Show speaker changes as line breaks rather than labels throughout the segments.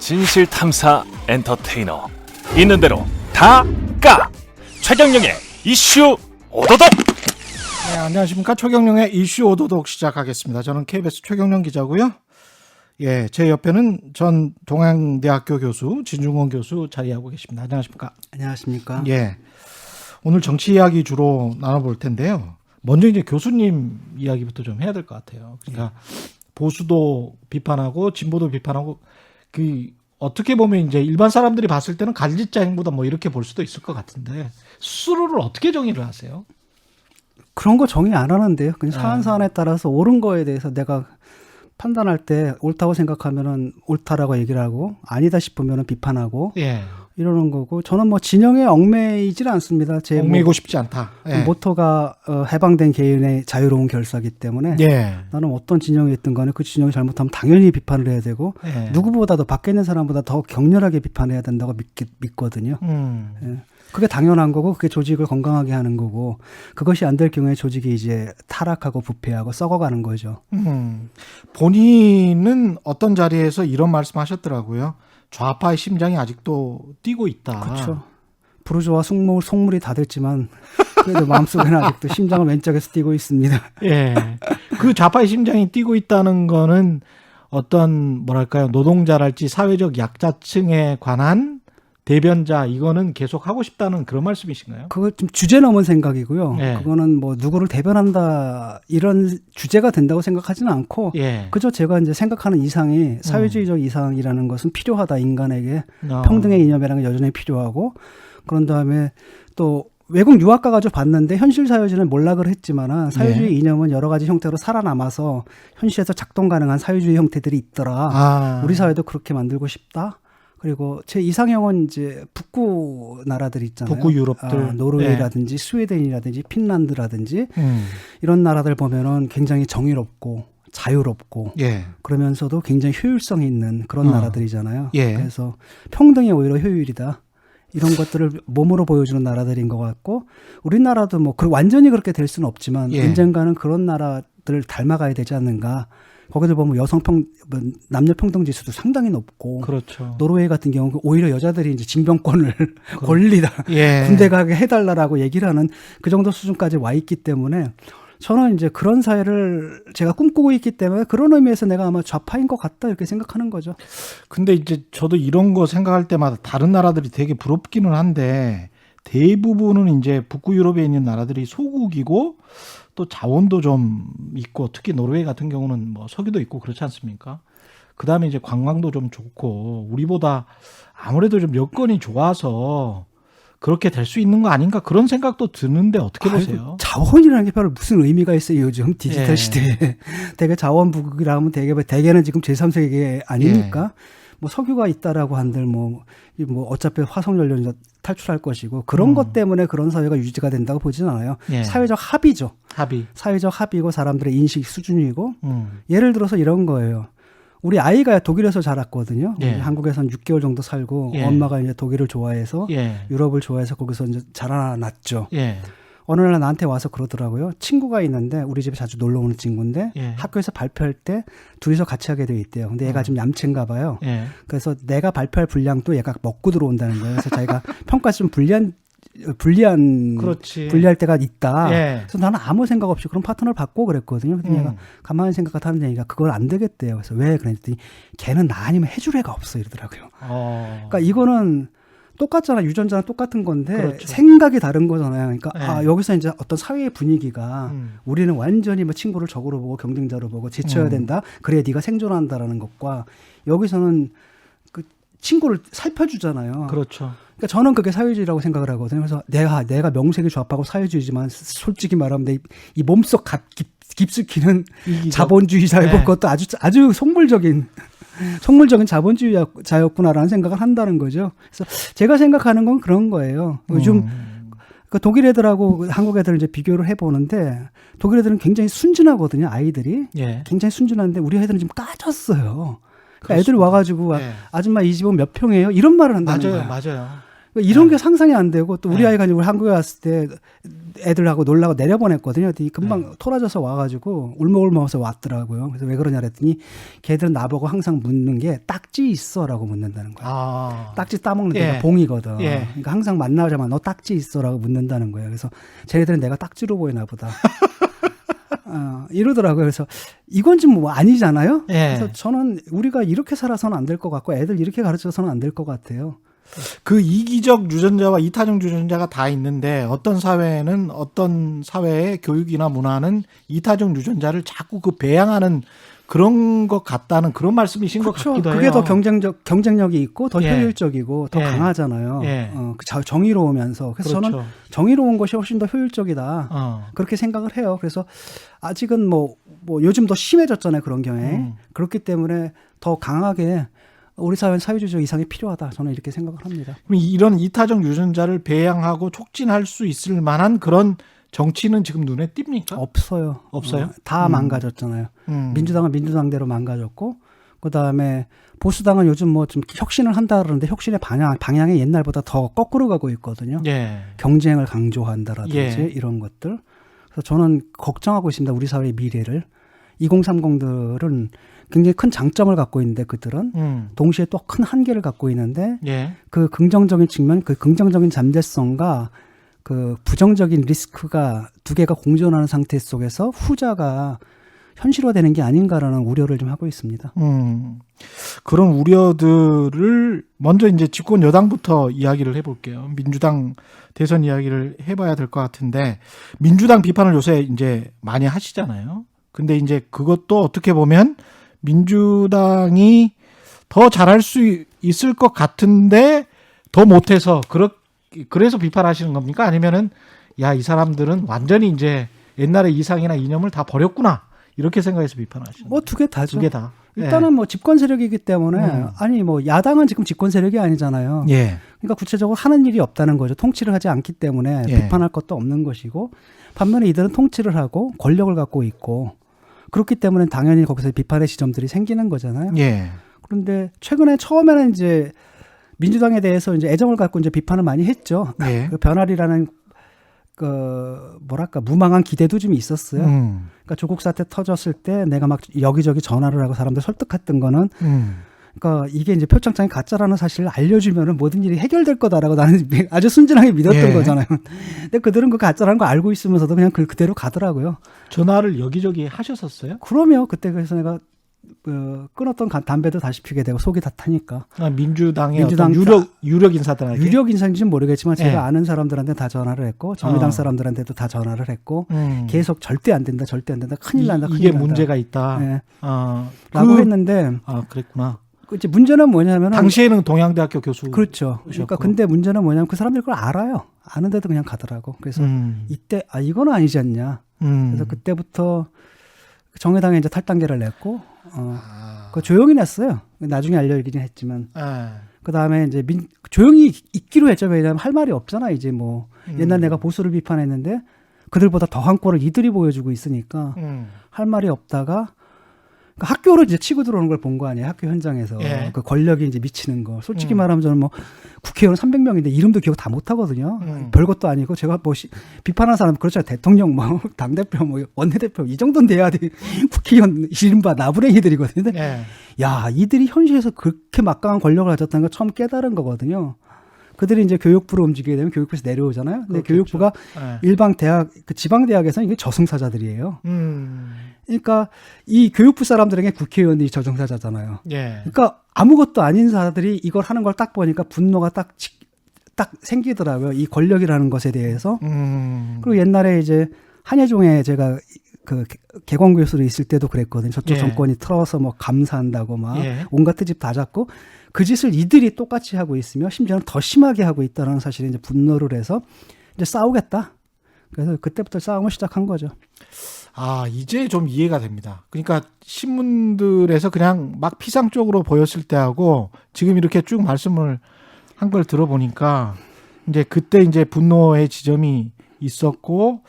진실탐사 엔터테이너 있는 대로 다 까 최경영의 이슈 오도독.
네, 안녕하십니까. 최경영의 이슈 오도독 시작하겠습니다. 저는 KBS 최경영 기자고요. 예, 제 옆에는 전 동양대학교 교수 진중권 교수 자리하고 계십니다. 안녕하십니까.
안녕하십니까.
예, 오늘 정치 이야기 주로 나눠볼 텐데요. 먼저 이제 교수님 이야기부터 좀 해야 될 것 같아요. 그러니까 보수도 비판하고 진보도 비판하고 어떻게 보면 이제 일반 사람들이 봤을 때는 갈짓자 행보다 뭐 이렇게 볼 수도 있을 것 같은데 스스로를 어떻게 정의를 하세요?
그런 거 정의 안 하는데요. 그냥 사안사안에 따라서 옳은 거에 대해서 내가 판단할 때 옳다고 생각하면은 옳다라고 얘기를 하고 아니다 싶으면은 비판하고
예.
이러는 거고 저는 뭐 진영에 얽매이질 않습니다. 제
얽매이고 싶지 않다. 예.
모토가 해방된 개인의 자유로운 결사기 때문에
예.
나는 어떤 진영에 있든 간에 그 진영이 잘못하면 당연히 비판을 해야 되고
예.
누구보다도 밖에 있는 사람보다 더 격렬하게 비판해야 된다고 믿거든요. 예. 그게 당연한 거고 그게 조직을 건강하게 하는 거고 그것이 안 될 경우에 조직이 이제 타락하고 부패하고 썩어가는 거죠.
본인은 어떤 자리에서 이런 말씀하셨더라고요. 좌파의 심장이 아직도 뛰고 있다.
그렇죠. 부르주아 속물이 다 됐지만 그래도 마음속에는 아직도 심장은 왼쪽에서 뛰고 있습니다.
예. 그 좌파의 심장이 뛰고 있다는 거는 어떤 뭐랄까요 노동자랄지 사회적 약자층에 관한 대변자 이거는 계속 하고 싶다는 그런 말씀이신가요?
그거 좀 주제 넘은 생각이고요.
예.
그거는 뭐 누구를 대변한다 이런 주제가 된다고 생각하지는 않고
예.
그저 제가 이제 생각하는 이상이 사회주의적 이상이라는 것은 필요하다 인간에게 평등의 이념이라는 게 여전히 필요하고 그런 다음에 또 외국 유학 가가지고 봤는데 현실 사회주의는 몰락을 했지만은 사회주의 이념은 여러 가지 형태로 살아남아서 현실에서 작동 가능한 사회주의 형태들이 있더라. 우리 사회도 그렇게 만들고 싶다. 그리고 제 이상형은 이제 북구 나라들 있잖아요.
북구 유럽들.
노르웨이라든지 스웨덴이라든지 핀란드라든지 이런 나라들 보면은 굉장히 정의롭고 자유롭고
예.
그러면서도 굉장히 효율성 있는 그런 나라들이잖아요.
예.
그래서 평등이 오히려 효율이다. 이런 것들을 몸으로 보여주는 나라들인 것 같고 우리나라도 뭐 완전히 그렇게 될 수는 없지만 언젠가는 그런 나라들을 닮아가야 되지 않는가. 거기들 보면 남녀 평등 지수도 상당히 높고,
그렇죠.
노르웨이 같은 경우는 오히려 여자들이 이제 징병권을 권리다,
예.
군대 가게 해달라라고 얘기를 하는 그 정도 수준까지 와 있기 때문에 저는 이제 그런 사회를 제가 꿈꾸고 있기 때문에 그런 의미에서 내가 아마 좌파인 것 같다 이렇게 생각하는 거죠.
근데 이제 저도 이런 거 생각할 때마다 다른 나라들이 되게 부럽기는 한데 대부분은 이제 북구 유럽에 있는 나라들이 소국이고 또 자원도 좀 있고 특히 노르웨이 같은 경우는 뭐 석유도 있고 그렇지 않습니까? 그 다음에 이제 관광도 좀 좋고 우리보다 아무래도 좀 여건이 좋아서 그렇게 될 수 있는 거 아닌가 그런 생각도 드는데 어떻게 보세요?
자원이라는 게 별로 무슨 의미가 있어요 요즘 디지털 시대에. 되게 자원부국이라 하면 대개는 지금 제3세계 아닙니까? 뭐 석유가 있다라고 한들 뭐 어차피 화석연료 탈출할 것이고 그런 것 때문에 그런 사회가 유지가 된다고 보지는 않아요. 사회적 합의죠. 사회적 합의고 사람들의 인식 수준이고 예를 들어서 이런 거예요. 우리 아이가 독일에서 자랐거든요. 한국에서는 6개월 정도 살고 엄마가 이제 독일을 좋아해서 유럽을 좋아해서 거기서 이제 자라났죠. 어느 날 나한테 와서 그러더라고요. 친구가 있는데 우리 집에 자주 놀러 오는 친구인데 학교에서 발표할 때 둘이서 같이 하게 돼 있대요. 근데 얘가 좀 얌체인가 봐요. 그래서 내가 발표할 분량도 얘가 먹고 들어온다는 거예요. 그래서 자기가 평가 좀 불리할 때가 있다. 그래서 나는 아무 생각 없이 그런 파트너를 받고 그랬거든요. 근데 얘가 가만히 생각하다 하는 얘기가 그걸 안 되겠대요. 그래서 왜 그랬더니 걔는 나 아니면 해줄 애가 없어 이러더라고요. 그러니까 이거는 똑같잖아. 유전자는 똑같은 건데 생각이 다른 거잖아요. 그러니까 여기서 이제 어떤 사회의 분위기가 우리는 완전히 뭐 친구를 적으로 보고 경쟁자로 보고 제쳐야 된다. 그래야 네가 생존한다라는 것과 여기서는 그 친구를 살펴주잖아요.
그렇죠.
그러니까 저는 그게 사회주의라고 생각을 하거든요. 그래서 내가 명색이 좌파고 사회주의지만 솔직히 말하면 이 몸속 깊숙이는 자본주의자의 것도 아주 속물적인 자본주의자였구나라는 생각을 한다는 거죠. 그래서 제가 생각하는 건 그런 거예요. 요즘 그 독일 애들하고 한국 애들을 이제 비교를 해보는데 독일 애들은 굉장히 순진하거든요. 아이들이 굉장히 순진한데 우리 애들은 지금 까졌어요. 그러니까 애들이 와가지고 아줌마 이 집은 몇 평이에요? 이런 말을 한다는 거예요.
맞아요.
이런 게 상상이 안 되고 또 우리
네.
아이가 이제 우리 한국에 왔을 때 애들하고 놀라고 내려보냈거든요. 근데 금방 토라져서 와가지고 울먹울먹해서 왔더라고요. 그래서 왜 그러냐 그랬더니 걔들은 나보고 항상 묻는 게 딱지 있어라고 묻는다는 거예요.
아.
딱지 따먹는 데가
예.
봉이거든.
예.
그러니까 항상 만나자마자 너 딱지 있어라고 묻는다는 거예요. 그래서 쟤네들은 내가 딱지로 보이나 보다. 이러더라고요. 그래서 이건 좀 뭐 아니잖아요.
예.
그래서 저는 우리가 이렇게 살아서는 안 될 것 같고 애들 이렇게 가르쳐서는 안 될 것 같아요.
그 이기적 유전자와 이타적 유전자가 다 있는데 어떤 사회는 어떤 사회의 교육이나 문화는 이타적 유전자를 자꾸 그 배양하는 그런 것 같다는 그런 말씀이신 것 같기도 해요.
그게 더 경쟁력이 있고 더
예.
효율적이고 더
예.
강하잖아요.
예.
정의로우면서. 그래서
그렇죠.
저는 정의로운 것이 훨씬 더 효율적이다. 그렇게 생각을 해요. 그래서 아직은 뭐 요즘 더 심해졌잖아요. 그런 경향이. 그렇기 때문에 더 강하게 우리 사회는 사회주의적 이상이 필요하다. 저는 이렇게 생각을 합니다.
그럼 이런 이타적 유전자를 배양하고 촉진할 수 있을 만한 그런 정치는 지금 눈에 띕니까?
없어요.
없어요?
다 망가졌잖아요. 민주당은 민주당대로 망가졌고, 그 다음에 보수당은 요즘 뭐 좀 혁신을 한다 그러는데 혁신의 방향이 옛날보다 더 거꾸로 가고 있거든요.
예.
경쟁을 강조한다라든지
예.
이런 것들. 그래서 저는 걱정하고 있습니다. 우리 사회의 미래를. 2030들은 굉장히 큰 장점을 갖고 있는데 그들은 동시에 또 큰 한계를 갖고 있는데
예.
그 긍정적인 측면, 그 긍정적인 잠재성과 그 부정적인 리스크가 두 개가 공존하는 상태 속에서 후자가 현실화되는 게 아닌가라는 우려를 좀 하고 있습니다.
그런 우려들을 먼저 이제 집권 여당부터 이야기를 해볼게요. 민주당 대선 이야기를 해봐야 될 것 같은데 민주당 비판을 요새 이제 많이 하시잖아요. 근데 이제 그것도 어떻게 보면 민주당이 더 잘할 수 있을 것 같은데 더 못해서 그래서 비판하시는 겁니까? 아니면은 야, 이 사람들은 완전히 이제 옛날의 이상이나 이념을 다 버렸구나 이렇게 생각해서 비판하시는
뭐 두 개 다죠.
두 개 다.
일단은 뭐 집권 세력이기 때문에 아니 뭐 야당은 지금 집권 세력이 아니잖아요.
예.
그러니까 구체적으로 하는 일이 없다는 거죠. 통치를 하지 않기 때문에
예.
비판할 것도 없는 것이고 반면에 이들은 통치를 하고 권력을 갖고 있고 그렇기 때문에 당연히 거기서 비판의 지점들이 생기는 거잖아요.
예.
그런데 최근에 처음에는 이제 민주당에 대해서 이제 애정을 갖고 이제 비판을 많이 했죠.
예.
그 변화리라는 그 뭐랄까 무망한 기대도 좀 있었어요. 그러니까 조국 사태 터졌을 때 내가 막 여기저기 전화를 하고 사람들 설득했던 거는 그러니까 이게 이제 표창장이 가짜라는 사실을 알려주면은 모든 일이 해결될 거다라고 나는 아주 순진하게 믿었던
예.
거잖아요. 근데 그들은 그 가짜라는 거 알고 있으면서도 그냥 그대로 가더라고요.
전화를 여기저기 하셨었어요?
그러면 그때 그래서 내가 끊었던 담배도 다시 피게 되고 속이 다 타니까.
민주당의
민주당
어떤 유력 인사들에게
유력 인사인지는 모르겠지만 제가
예.
아는 사람들한테 다 전화를 했고 정의당 사람들한테도 다 전화를 했고 계속 절대 안 된다, 절대 안 된다, 큰일 난다, 큰일
이게
난다.
문제가 있다.
네. 라고 했는데
그랬구나.
이제 문제는 뭐냐면
당시에는 동양대학교 교수.
그렇죠. 그러니까 근데 문제는 뭐냐면 그 사람들이 그걸 알아요. 아는데도 그냥 가더라고. 그래서 이때 이건 아니지 않냐. 그래서 그때부터 정의당에 이제 탈당계를 냈고 그 조용히 냈어요. 나중에 알려지긴 했지만. 그 다음에 이제 조용히 있기로 했죠. 왜냐하면 할 말이 없잖아. 이제 뭐 옛날 내가 보수를 비판했는데 그들보다 더한 꼴을 이들이 보여주고 있으니까 할 말이 없다가 그러니까 학교로 이제 치고 들어오는 걸 본 거 아니에요. 학교 현장에서
예.
그 권력이 이제 미치는 거. 솔직히 말하면 저는 뭐 국회의원 300명인데 이름도 기억 다 못 하거든요. 별것도 아니고 제가 뭐 비판하는 사람 그렇잖아요. 대통령 뭐 당대표 뭐 원내대표 이 정도는 돼야 돼. 국회의원 이른바 나부랭이들이거든요.
예.
야, 이들이 현실에서 그렇게 막강한 권력을 가졌다는 걸 처음 깨달은 거거든요. 그들이 이제 교육부로 움직이게 되면 교육부에서 내려오잖아요. 근데
그렇겠죠.
교육부가
예.
일반 대학, 그 지방 대학에서는 이게 저승사자들이에요. 그러니까 이 교육부 사람들에게 국회의원이 저승사자잖아요.
예.
그러니까 아무것도 아닌 사람들이 이걸 하는 걸 딱 보니까 분노가 딱 생기더라고요. 이 권력이라는 것에 대해서. 그리고 옛날에 이제 한예종에 제가 그 개광교수로 있을 때도 그랬거든요. 저쪽
예.
정권이 틀어서 뭐 감사한다고 막
예.
온갖 트집 다 잡고 그 짓을 이들이 똑같이 하고 있으며 심지어는 더 심하게 하고 있다는 사실에 이제 분노를 해서 이제 싸우겠다. 그래서 그때부터 싸움을 시작한 거죠.
이제 좀 이해가 됩니다. 그러니까 신문들에서 그냥 막 피상적으로 보였을 때하고 지금 이렇게 쭉 말씀을 한 걸 들어보니까 이제 그때 이제 분노의 지점이 있었고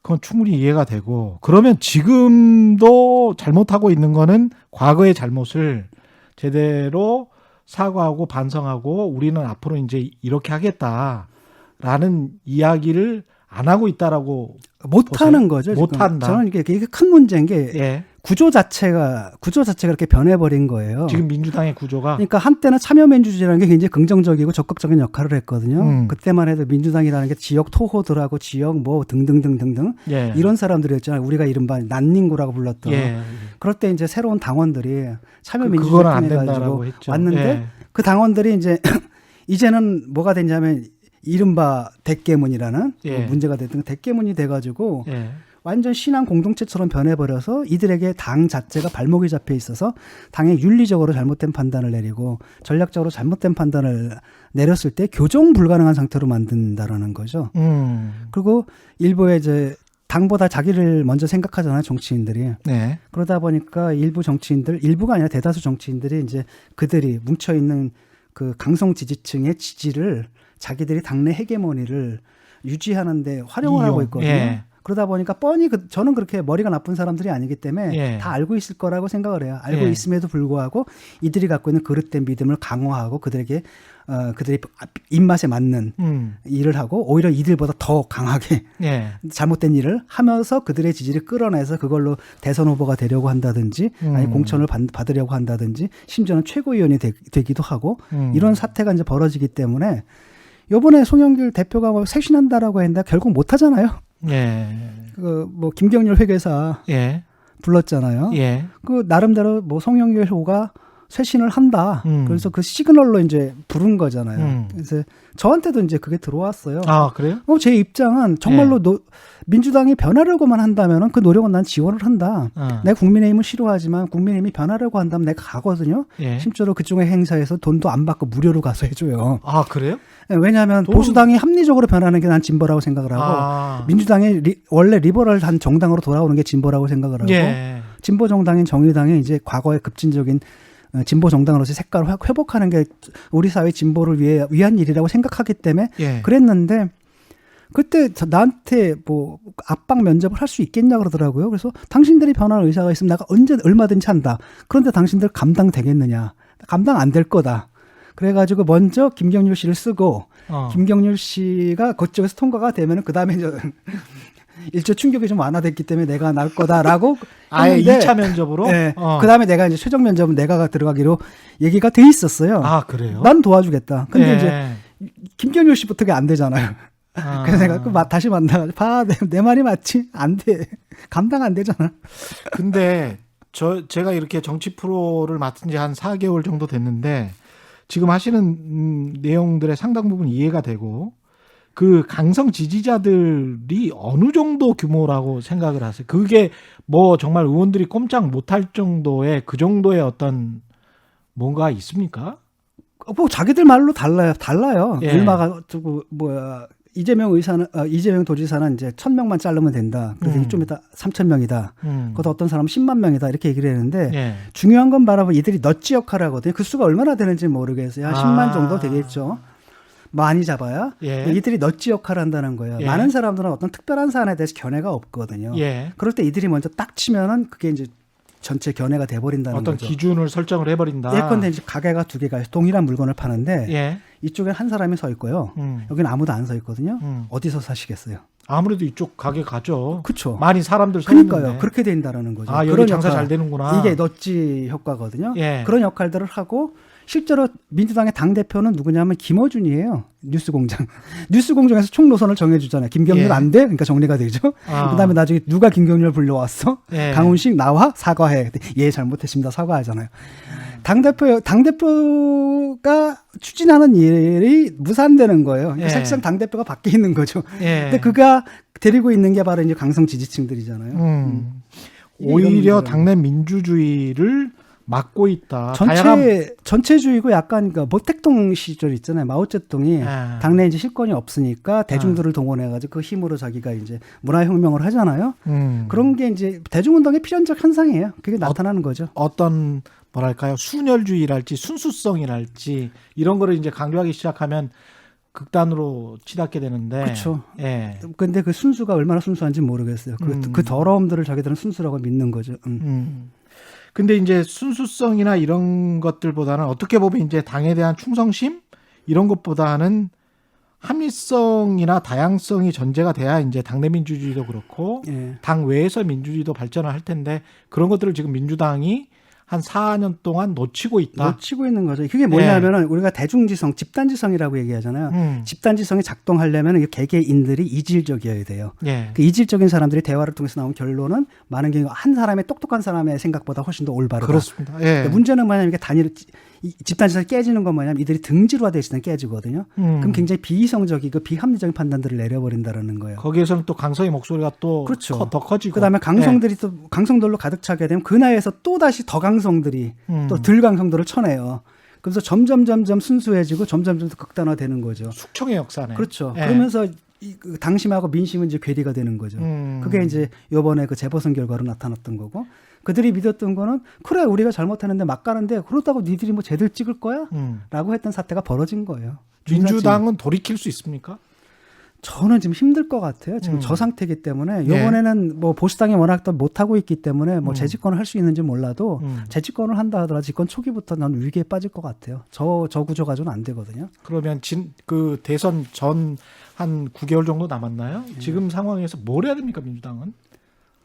그건 충분히 이해가 되고 그러면 지금도 잘못하고 있는 거는 과거의 잘못을 제대로 사과하고 반성하고 우리는 앞으로 이제 이렇게 하겠다라는 이야기를 안 하고 있다라고
못하는 거죠.
못한다.
저는 이게 큰 문제인 게
예.
구조 자체가 그렇게 변해버린 거예요.
지금 민주당의 구조가
그러니까 한때는 참여민주주의라는 게 굉장히 긍정적이고 적극적인 역할을 했거든요. 그때만 해도 민주당이라는 게 지역 토호들하고 지역 뭐 등등등등등
예.
이런 사람들이었잖아요. 우리가 이른바 난닝구라고 불렀던.
예.
그럴 때 이제 새로운 당원들이
그거는
참여민주주의
안
통해
된다라고
가지고
했죠.
왔는데
예.
그 당원들이 이제 이제는 뭐가 됐냐면 이른바 대깨문이라는
예.
문제가 됐던 대깨문이 돼가지고
예.
완전 신앙 공동체처럼 변해버려서 이들에게 당 자체가 발목이 잡혀 있어서 당에 윤리적으로 잘못된 판단을 내리고 전략적으로 잘못된 판단을 내렸을 때 교정 불가능한 상태로 만든다라는 거죠. 그리고 일부의 이제 당보다 자기를 먼저 생각하잖아요, 정치인들이.
네.
그러다 보니까 일부 정치인들, 일부가 아니라 대다수 정치인들이 이제 그들이 뭉쳐있는 그 강성 지지층의 지지를 자기들이 당내 헤게모니를 유지하는데 활용을 하고 있거든요.
예.
그러다 보니까 뻔히 저는 그렇게 머리가 나쁜 사람들이 아니기 때문에
예.
다 알고 있을 거라고 생각을 해요. 알고
예.
있음에도 불구하고 이들이 갖고 있는 그릇된 믿음을 강화하고 그들에게 그들의 입맛에 맞는 일을 하고 오히려 이들보다 더 강하게
예.
잘못된 일을 하면서 그들의 지지를 끌어내서 그걸로 대선 후보가 되려고 한다든지 아니 공천을 받으려고 한다든지 심지어는 최고위원이 되기도 하고 이런 사태가 이제 벌어지기 때문에 이번에 송영길 대표가 뭐 쇄신한다라고 했는데 결국 못 하잖아요.
예.
그 뭐 김경률 회계사
예.
불렀잖아요.
예.
그 나름대로 뭐 송영길 후보가 쇄신을 한다. 그래서 그 시그널로 이제 부른 거잖아요. 그래서 저한테도 이제 그게 들어왔어요.
아, 그래요?
제 입장은 정말로 민주당이 변하려고만 한다면은 그 노력은 난 지원을 한다. 내가 국민의힘을 싫어하지만 국민의힘이 변하려고 한다면 내가 가거든요.
예.
심지어로 그쪽의 행사에서 돈도 안 받고 무료로 가서 해줘요.
아, 그래요?
왜냐하면 보수당이 합리적으로 변하는 게 난 진보라고 생각을 하고 민주당이 원래 리버럴한 정당으로 돌아오는 게 진보라고 생각을 하고
예.
진보 정당인 정의당이 이제 과거의 급진적인 진보 정당으로서의 색깔을 회복하는 게 우리 사회 진보를 위한 일이라고 생각하기 때문에
예.
그랬는데 그때 나한테 뭐 압박 면접을 할 수 있겠냐 그러더라고요. 그래서 당신들이 변할 의사가 있으면 내가 언제 얼마든지 한다. 그런데 당신들 감당되겠느냐? 감당 안 될 거다. 그래가지고 먼저 김경률 씨를 쓰고 김경률 씨가 그쪽에서 통과가 되면은 그 다음에 일조 충격이 좀 완화됐기 때문에 내가 나을 거다라고
아예
했는데
2차 면접으로?
네. 그 다음에 내가 이제 최종 면접은 내가 들어가기로 얘기가 돼 있었어요.
아, 그래요?
난 도와주겠다. 근데
예.
이제 김경률 씨부터 그게 안 되잖아요. 그래서 내가 다시 만나가지고 내 말이 맞지? 안 돼. 감당 안 되잖아.
근데 제가 이렇게 정치 프로를 맡은 지 한 4개월 정도 됐는데 지금 하시는 내용들의 상당 부분 이해가 되고 그 강성 지지자들이 어느 정도 규모라고 생각을 하세요? 그게 뭐 정말 의원들이 꼼짝 못할 정도의 그 정도의 어떤 뭔가 있습니까?
뭐 자기들 말로 달라요.
예.
얼마가 이재명 도지사는 이제 1,000명만 자르면 된다. 그래서 좀 이따 3,000명이다. 그것도 어떤 사람은 10만 명이다. 이렇게 얘기를 했는데
예.
중요한 건 바라보면 이들이 넛지 역할을 하거든요. 그 수가 얼마나 되는지 모르겠어요. 한 10만 정도 되겠죠. 많이 잡아야.
예.
이들이 넛지 역할을 한다는 거예요.
예.
많은 사람들은 어떤 특별한 사안에 대해서 견해가 없거든요.
예.
그럴 때 이들이 먼저 딱 치면은 그게 이제 전체 견해가 돼버린다는
어떤
거죠.
기준을 설정을 해버린다.
예컨대 이제 가게가 두 개가 동일한 물건을 파는데
예.
이쪽에 한 사람이 서 있고요. 여기는 아무도 안 서 있거든요. 어디서 사시겠어요?
아무래도 이쪽 가게 가죠.
그렇죠.
많이 사람들 서
그러니까요.
있는데.
그렇게 된다라는 거죠.
아, 여기 장사 잘 되는구나.
이게 넛지 효과거든요.
예.
그런 역할들을 하고 실제로 민주당의 당대표는 누구냐면 김어준이에요. 뉴스공장. 뉴스공장에서 총 노선을 정해주잖아요. 김경률
예.
안 돼? 그러니까 정리가 되죠. 그다음에 나중에 누가 김경률 불러왔어?
예.
강훈식 나와? 사과해. 예, 잘못했습니다. 사과하잖아요. 당대표가 추진하는 일이 무산되는 거예요. 그러니까
예.
사실상 당대표가 밖에 있는 거죠.
예.
근데 그가 데리고 있는 게 바로 이제 강성 지지층들이잖아요.
오히려 당내 민주주의를 막고 있다.
전체주의고 약간 그 모택동 시절 있잖아요. 마오쩌둥이
아.
당내 이제 실권이 없으니까 대중들을 동원해가지고 그 힘으로 자기가 이제 문화혁명을 하잖아요. 그런 게 이제 대중운동의 필연적 현상이에요. 그게 나타나는 거죠.
어떤 뭐랄까요 순혈주의랄지 순수성이랄지 이런 거를 이제 강조하기 시작하면 극단으로 치닫게 되는데.
그렇죠.
예.
근데 그 순수가 얼마나 순수한지 모르겠어요. 그 더러움들을 자기들은 순수라고 믿는 거죠.
근데 이제 순수성이나 이런 것들보다는 어떻게 보면 이제 당에 대한 충성심 이런 것보다는 합리성이나 다양성이 전제가 돼야 이제 당내 민주주의도 그렇고
예.
당 외에서 민주주의도 발전을 할 텐데 그런 것들을 지금 민주당이 한 4년 동안 놓치고 있다.
놓치고 있는 거죠. 그게 뭐냐면은 우리가 대중지성, 집단지성이라고 얘기하잖아요. 집단지성이 작동하려면 이 개개인들이 이질적이어야 돼요.
예.
그 이질적인 사람들이 대화를 통해서 나온 결론은 많은 경우 한 사람의 똑똑한 사람의 생각보다 훨씬 더 올바르다.
그렇습니다. 예.
근데 문제는 뭐냐면 이게 집단지성이 깨지는 건 뭐냐면 이들이 등지로화되어 있을 때 깨지거든요. 그럼 굉장히 비이성적이고 비합리적인 판단들을 내려버린다는 거예요.
거기에서는 또 강성의 목소리가 또
그렇죠.
더 커지고.
그다음에 강성들이 또 강성들로 가득 차게 되면 그 나이에서 또 다시 더 강성들이 또 덜 강성들을 쳐내요. 그래서 점점 순수해지고 점점 더 극단화되는 거죠.
숙청의 역사네.
그렇죠.
예.
그러면서 그 당심하고 민심은 이제 괴리가 되는 거죠. 그게 이제 이번에 그 재보선 결과로 나타났던 거고 그들이 믿었던 거는 그래 우리가 잘못했는데 막 가는데 그렇다고 니들이 뭐 쟤들 찍을 거야? 라고 했던 사태가 벌어진 거예요.
민주당은 돌이킬 수 있습니까?
저는 지금 힘들 것 같아요. 지금 저 상태이기 때문에 이번에는 뭐 보수당이 워낙 더 못하고 있기 때문에 뭐 재집권을 할 수 있는지 몰라도 재집권을 한다 하더라도 집권 초기부터 난 위기에 빠질 것 같아요. 저 구조 가지고는 안 되거든요.
그러면 그 대선 전 한 9개월 정도 남았나요? 지금 상황에서 뭘 해야 됩니까, 민주당은?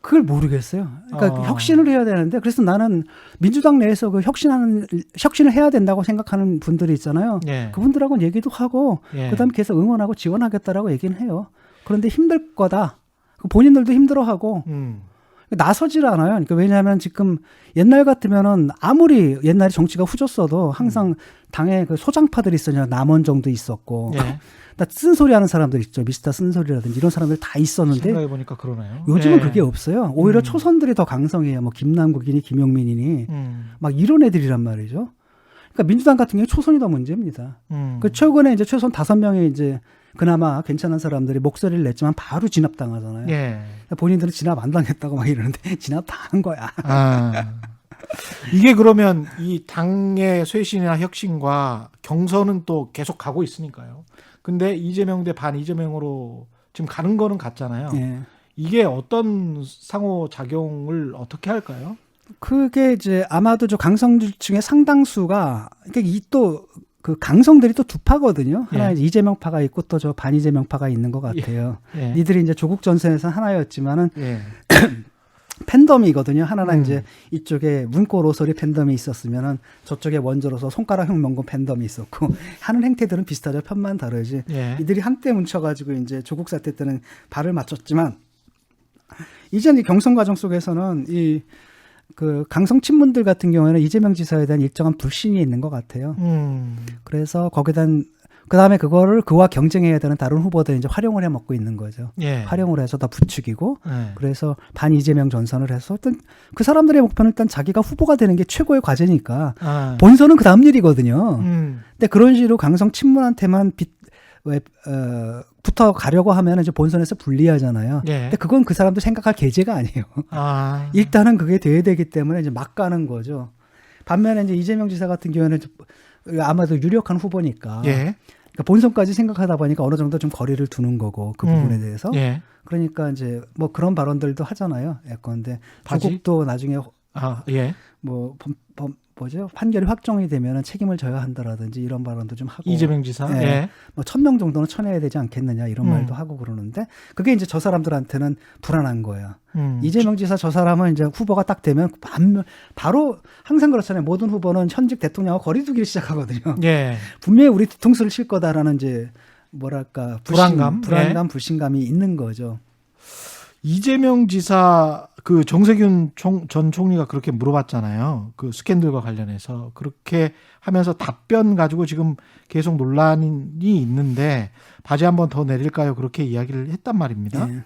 그걸 모르겠어요. 그러니까 혁신을 해야 되는데 그래서 나는 민주당 내에서 그 혁신을 해야 된다고 생각하는 분들이 있잖아요.
예.
그분들하고는 얘기도 하고
예.
그다음에 계속 응원하고 지원하겠다라고 얘기는 해요. 그런데 힘들 거다. 본인들도 힘들어하고 나서질 않아요. 그러니까 왜냐하면 지금 옛날 같으면은 아무리 옛날에 정치가 후졌어도 항상 당에 그 소장파들이 있었냐 남원정도 있었고
예.
쓴소리 하는 사람들 있죠. 미스터 쓴소리라든지 이런 사람들 다 있었는데
생각해 보니까 그러네요.
요즘은
예.
그게 없어요. 오히려 초선들이 더 강성해요. 뭐 김남국이니 김용민이니 막 이런 애들이란 말이죠. 그러니까 민주당 같은 경우에 초선이 더 문제입니다. 그 최근에 이제 최소한 5명의 이제 그나마 괜찮은 사람들이 목소리를 냈지만 바로 진압당하잖아요.
예.
본인들은 진압 안 당했다고 막 이러는데 진압 당한 거야.
아. 이게 그러면 이 당의 쇄신이나 혁신과 경선은 또 계속 가고 있으니까요. 근데 이재명 대 반 이재명으로 지금 가는 거는 같잖아요.
예.
이게 어떤 상호작용을 어떻게 할까요?
그게 이제 아마도 저 강성들 중에 상당수가 그러니까 이 또 그 강성들이 또 두 파거든요. 하나
예.
이제 이재명파가 있고 또 저 반이재명파가 있는 것 같아요.
예.
이들이 이제 조국 전선에서 하나였지만은
예.
팬덤이거든요. 하나는 이제 이쪽에 문고로소리 팬덤이 있었으면은 저쪽에 원조로서 손가락형 명고 팬덤이 있었고 하는 행태들은 비슷하죠. 편만 다르지.
예.
이들이 한때 뭉쳐가지고 이제 조국 사태 때는 발을 맞췄지만 이제는 이 경선 과정 속에서는 이 그 강성 친문들 같은 경우에는 이재명 지사에 대한 일정한 불신이 있는 것 같아요. 그래서 거기에 대한 그다음에 그거를 그와 경쟁해야 되는 다른 후보들이 이제 활용을 해 먹고 있는 거죠.
예.
활용을 해서 더 부추기고
예.
그래서 반 이재명 전선을 해서 일단 그 사람들의 목표는 일단 자기가 후보가 되는 게 최고의 과제니까
아.
본선은 그 다음 일이거든요.
음.
근데 그런 식으로 강성 친문한테만 붙어 가려고 하면 이제 본선에서 불리하잖아요.
예.
근데 그건 그 사람도 생각할 계제가 아니에요.
아.
일단은 그게 돼야 되기 때문에 이제 막 가는 거죠. 반면에 이제 이재명 지사 같은 경우에는 아마도 유력한 후보니까.
예.
그러니까 본선까지 생각하다 보니까 어느 정도 좀 거리를 두는 거고 그 부분에 대해서.
예.
그러니까 이제 뭐 그런 발언들도 하잖아요. 그런데
바지?
조국도 나중에
아, 예.
뭐 뭐죠 판결이 확정이 되면은 책임을 져야 한다라든지 이런 발언도 좀 하고.
이재명 지사.
예.
예.
뭐 1,000명 정도는 쳐내야 되지 않겠느냐 이런 말도 하고 그러는데 그게 이제 저 사람들한테는 불안한 거예요. 이재명 지사 저 사람은 이제 후보가 딱 되면 바로 항상 그렇잖아요. 모든 후보는 현직 대통령하고 거리 두기를 시작하거든요.
예.
분명히 우리 뒤통수를 칠 거다라는 이제 뭐랄까
불안감?
불신감이 있는 거죠.
이재명 지사 그 정세균 전 총리가 그렇게 물어봤잖아요. 그 스캔들과 관련해서 그렇게 하면서 답변 가지고 지금 계속 논란이 있는데 바지 한번 더 내릴까요? 그렇게 이야기를 했단 말입니다.
예.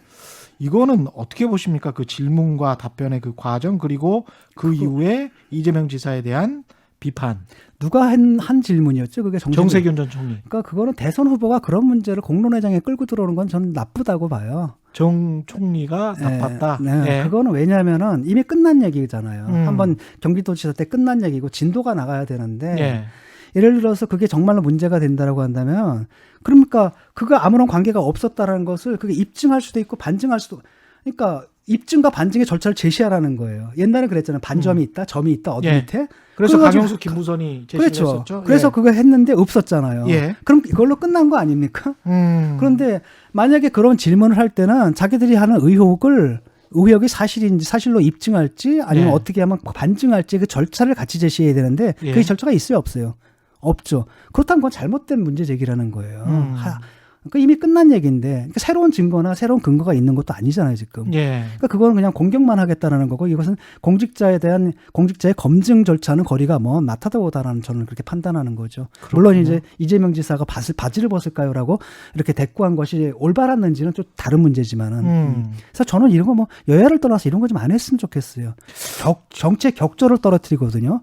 이거는 어떻게 보십니까? 그 질문과 답변의 그 과정 그리고 그 이후에 이재명 지사에 대한 비판.
누가 한 질문이었죠? 그게
정세균 전 총리.
그러니까 그거는 대선 후보가 그런 문제를 공론회장에 끌고 들어오는 건 저는 나쁘다고 봐요.
정 총리가 나빴다.
네.
예.
그거는 왜냐하면은 이미 끝난 얘기잖아요. 한번 경기도지사 때 끝난 얘기고 진도가 나가야 되는데
예.
예를 들어서 그게 정말로 문제가 된다라고 한다면 그러니까 그거 아무런 관계가 없었다라는 것을 그게 입증할 수도 있고 반증할 수도 그러니까 입증과 반증의 절차를 제시하라는 거예요. 옛날에 그랬잖아요. 반점이 있다, 점이 있다, 어디
예.
밑에.
그래서
그래가지고-
강영수, 김무선이 제시를
그렇죠.
했었죠.
그래서
예.
그거 했는데 없었잖아요.
예.
그럼 이걸로 끝난 거 아닙니까? 그런데 만약에 그런 질문을 할 때는 자기들이 하는 의혹이 사실인지 사실로 입증할지 아니면
예.
어떻게 하면 반증할지 그 절차를 같이 제시해야 되는데
예.
그 절차가 있어요, 없어요? 없죠. 그렇다면 그건 잘못된 문제 제기라는 거예요. 그러니까 이미 끝난 얘기인데 그러니까 새로운 증거나 새로운 근거가 있는 것도 아니잖아요, 지금.
예.
그러니까 그건 그냥 공격만 하겠다라는 거고 이것은 공직자의 검증 절차는 거리가 낮다고다라는 저는 그렇게 판단하는 거죠. 물론 이제 이재명 지사가 바지를 벗을까요라고 이렇게 대꾸한 것이 올바랐는지는 좀 다른 문제지만은. 그래서 저는 이런 거 여야를 떠나서 이런 거 좀 안 했으면 좋겠어요. 정책 격조를 떨어뜨리거든요.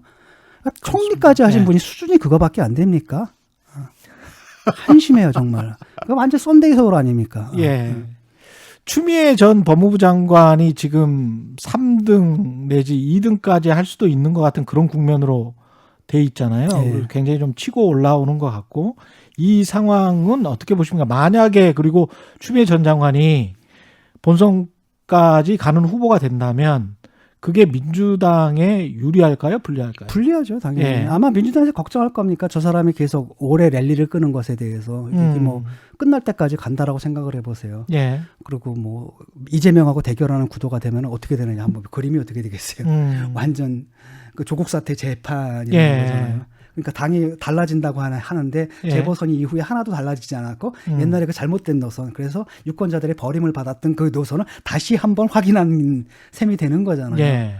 그러니까 총리까지 하신
네.
분이 수준이 그거밖에 안 됩니까? 한심해요, 정말. 그거 완전 썬데이 서울 아닙니까?
예. 추미애 전 법무부 장관이 지금 3등 내지 2등까지 할 수도 있는 것 같은 그런 국면으로 돼 있잖아요.
예.
굉장히 좀 치고 올라오는 것 같고 이 상황은 어떻게 보십니까? 만약에 그리고 추미애 전 장관이 본선까지 가는 후보가 된다면 그게 민주당에 유리할까요? 불리할까요?
불리하죠, 당연히.
예.
아마 민주당에서 걱정할 겁니까? 저 사람이 계속 오래 랠리를 끄는 것에 대해서 이게 끝날 때까지 간다라고 생각을 해보세요.
예.
그리고 이재명하고 대결하는 구도가 되면 어떻게 되느냐 한번 그림이 어떻게 되겠어요? 완전 그 조국 사태 재판이라는
예.
거잖아요. 그러니까 당이 달라진다고 하는데
예.
재보선이 이후에 하나도 달라지지 않았고 옛날에 그 잘못된 노선 그래서 유권자들의 버림을 받았던 그 노선을 다시 한번 확인한 셈이 되는 거잖아요.
예.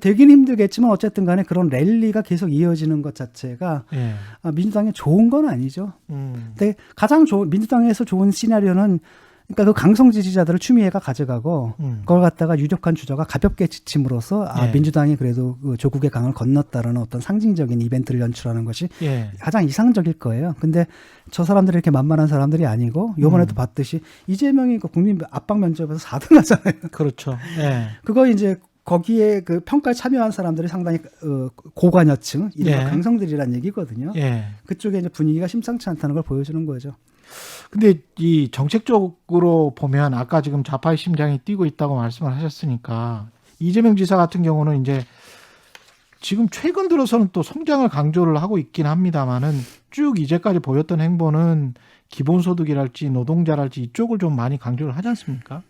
되긴 힘들겠지만 어쨌든 간에 그런 랠리가 계속 이어지는 것 자체가
예.
민주당에 좋은 건 아니죠. 근데 가장 민주당에서 좋은 시나리오는 그러니까 그 강성 지지자들을 추미애가 가져가고 그걸 갖다가 유력한 주자가 가볍게 지침으로써
예.
민주당이 그래도 그 조국의 강을 건넜다라는 어떤 상징적인 이벤트를 연출하는 것이
예.
가장 이상적일 거예요. 근데 저 사람들이 이렇게 만만한 사람들이 아니고 요번에도 봤듯이 이재명이 그 국민 압박 면접에서 4등 하잖아요.
그렇죠. 예.
그거 이제 거기에 그 평가에 참여한 사람들이 상당히 고관여층, 이른바
예.
강성들이란 얘기거든요.
예.
그쪽에 이제 분위기가 심상치 않다는 걸 보여주는 거죠.
근데 이 정책적으로 보면 아까 지금 좌파의 심장이 뛰고 있다고 말씀을 하셨으니까 이재명 지사 같은 경우는 이제 지금 최근 들어서는 또 성장을 강조를 하고 있긴 합니다만은 쭉 이제까지 보였던 행보는 기본소득이랄지 노동자랄지 이쪽을 좀 많이 강조를 하지 않습니까?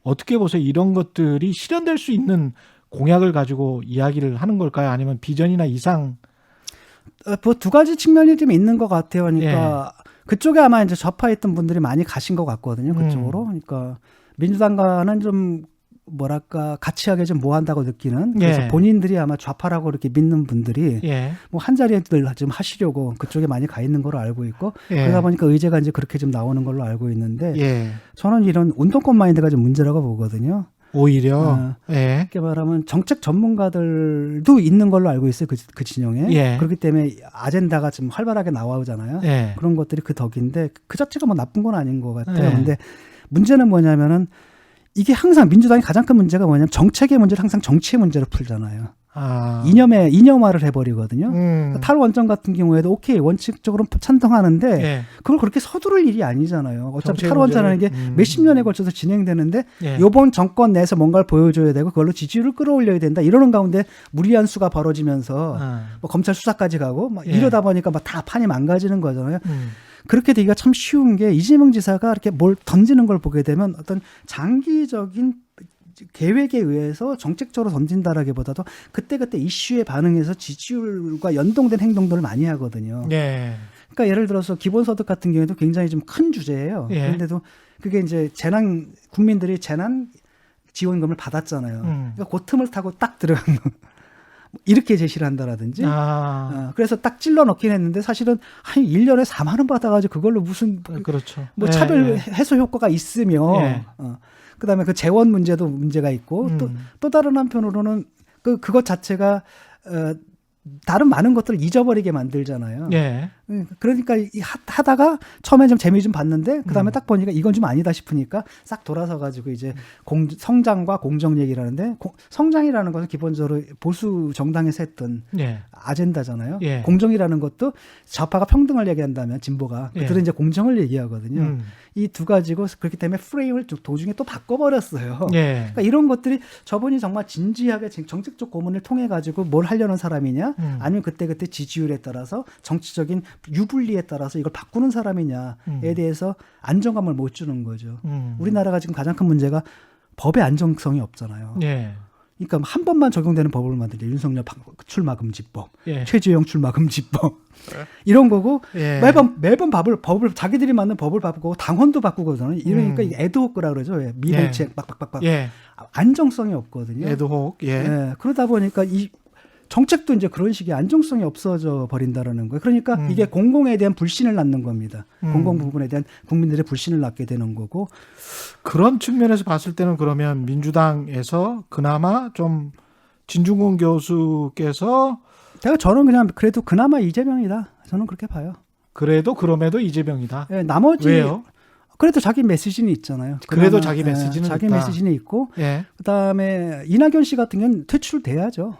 어떻게 보세요? 이런 것들이 실현될 수 있는 공약을 가지고 이야기를 하는 걸까요? 아니면 비전이나 이상?
뭐 두 가지 측면이 좀 있는 것 같아요. 그러니까 그쪽에 아마 이제 좌파에 있던 분들이 많이 가신 것 같거든요. 그쪽으로. 그러니까 민주당과는 좀 뭐랄까 가치하게 좀 모한다고 느끼는 그래서
예.
본인들이 아마 좌파라고 이렇게 믿는 분들이
예.
뭐 한 자리에들 좀 하시려고 그쪽에 많이 가 있는 걸로 알고 있고
예.
그러다 보니까 의제가 이제 그렇게 좀 나오는 걸로 알고 있는데
예.
저는 이런 운동권 마인드가 좀 문제라고 보거든요.
오히려 예.
이렇게 말하면 정책 전문가들도 있는 걸로 알고 있어요. 그 진영에.
예.
그렇기 때문에 아젠다가 좀 활발하게 나오잖아요.
예.
그런 것들이 그 덕인데 그 자체가 뭐 나쁜 건 아닌 것 같아요.
예.
근데 문제는 뭐냐면은 이게 항상 민주당의 가장 큰 문제가 뭐냐면 정책의 문제를 항상 정치의 문제로 풀잖아요. 이념화를 해버리거든요. 탈원전 같은 경우에도 오케이 원칙적으로 찬성하는데
예.
그걸 그렇게 서두를 일이 아니잖아요. 어차피
정치의
탈원전이라는 게
문제를,
몇십 년에 걸쳐서 진행되는데
예.
이번 정권 내에서 뭔가를 보여줘야 되고 그걸로 지지율을 끌어올려야 된다. 이러는 가운데 무리한 수가 벌어지면서 뭐 검찰 수사까지 가고 막
예.
이러다 보니까 막 다 판이 망가지는 거잖아요. 그렇게 되기가 참 쉬운 게 이재명 지사가 이렇게 뭘 던지는 걸 보게 되면 어떤 장기적인 계획에 의해서 정책적으로 던진다라기보다도 그때그때 이슈에 반응해서 지지율과 연동된 행동들을 많이 하거든요.
예.
그러니까 예를 들어서 기본소득 같은 경우에도 굉장히 좀 큰 주제예요.
예.
그런데도 그게 이제 국민들이 재난 지원금을 받았잖아요. 그러니까 그 틈을 타고 딱 들어간 거. 이렇게 제시를 한다라든지. 그래서 딱 찔러 넣긴 했는데 사실은 한 1년에 4만 원 받아가지고 그걸로 무슨
그렇죠.
뭐
예,
차별
예.
해소 효과가 있으며
예.
그다음에 그 재원 문제도 문제가 있고 또 다른 한편으로는 그것 자체가 다른 많은 것들을 잊어버리게 만들잖아요.
예.
그러니까 하다가 처음에 좀 재미 좀 봤는데 그다음에 딱 보니까 이건 좀 아니다 싶으니까 싹 돌아서 가지고 이제 성장과 공정 얘기를 하는데 성장이라는 것은 기본적으로 보수 정당에서 했던
예.
아젠다잖아요.
예.
공정이라는 것도 좌파가 평등을 얘기한다면 진보가
예.
그들은 이제 공정을 얘기하거든요. 이 두 가지고 그렇기 때문에 프레임을 도중에 또 바꿔버렸어요.
예.
그러니까 이런 것들이 저분이 정말 진지하게 정책적 고문을 통해 가지고 뭘 하려는 사람이냐, 아니면 그때 지지율에 따라서 정치적인 유불리에 따라서 이걸 바꾸는 사람이냐에 대해서 안정감을 못 주는 거죠. 우리나라가 지금 가장 큰 문제가 법의 안정성이 없잖아요.
예.
그러니까 한 번만 적용되는 법을 만들죠. 윤석열 출마금지법,
예.
최재형 출마금지법 이런 거고
예.
매번 법을 자기들이 만든 법을 바꾸고 당헌도 바꾸거든요. 이러니까 이게 애드호크라 그러죠. 미래책 빡빡빡빡
예.
안정성이 없거든요.
애드혹. 예.
예, 그러다 보니까 이 정책도 이제 그런 식의 안정성이 없어져 버린다라는 거예요. 그러니까 이게 공공에 대한 불신을 낳는 겁니다. 공공 부분에 대한 국민들의 불신을 낳게 되는 거고.
그런 측면에서 봤을 때는 그러면 민주당에서 그나마 좀 진중권 교수께서
저는 그냥 그래도 그나마 이재명이다. 저는 그렇게 봐요.
그럼에도 이재명이다.
예, 나머지
왜요?
그래도 자기 메시지는 있잖아요.
그래도
그나마,
자기 메시지는
자기
있다.
메시지는 있고.
예.
그다음에 이낙연 씨 같은 경우는 퇴출돼야죠.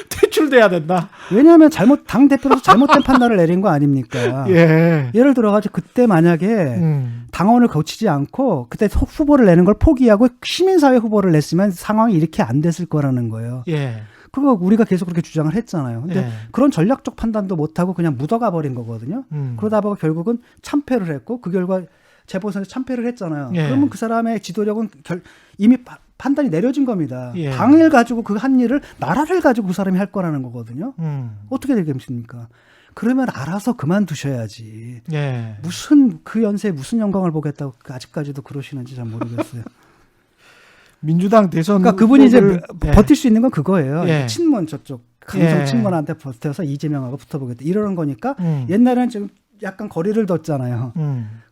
퇴출돼야 된다.
왜냐하면 당 대표로서 잘못된 판단을 내린 거 아닙니까?
예.
예를 들어가지고 그때 만약에 당원을 거치지 않고 그때 후보를 내는 걸 포기하고 시민사회 후보를 냈으면 상황이 이렇게 안 됐을 거라는 거예요.
예.
그거 우리가 계속 그렇게 주장을 했잖아요. 근데
예.
그런 전략적 판단도 못하고 그냥 묻어가 버린 거거든요. 그러다 보고 결국은 참패를 했고 그 결과 재보선에서 참패를 했잖아요.
예.
그러면 그 사람의 지도력은 이미 판단이 내려진 겁니다.
예.
당을 가지고 그 한 일을 나라를 가지고 그 사람이 할 거라는 거거든요. 어떻게 되겠습니까? 그러면 알아서 그만두셔야지.
예.
무슨 그 연세에 무슨 영광을 보겠다고 아직까지도 그러시는지 잘 모르겠어요.
민주당 대선
그러니까 그분이 이제
후보를-
버틸 수 있는 건 그거예요.
예.
친문 저쪽 강성
예.
친문한테 버텨서 이재명하고 붙어보겠다 이러는 거니까 옛날에는 좀 약간 거리를 뒀잖아요.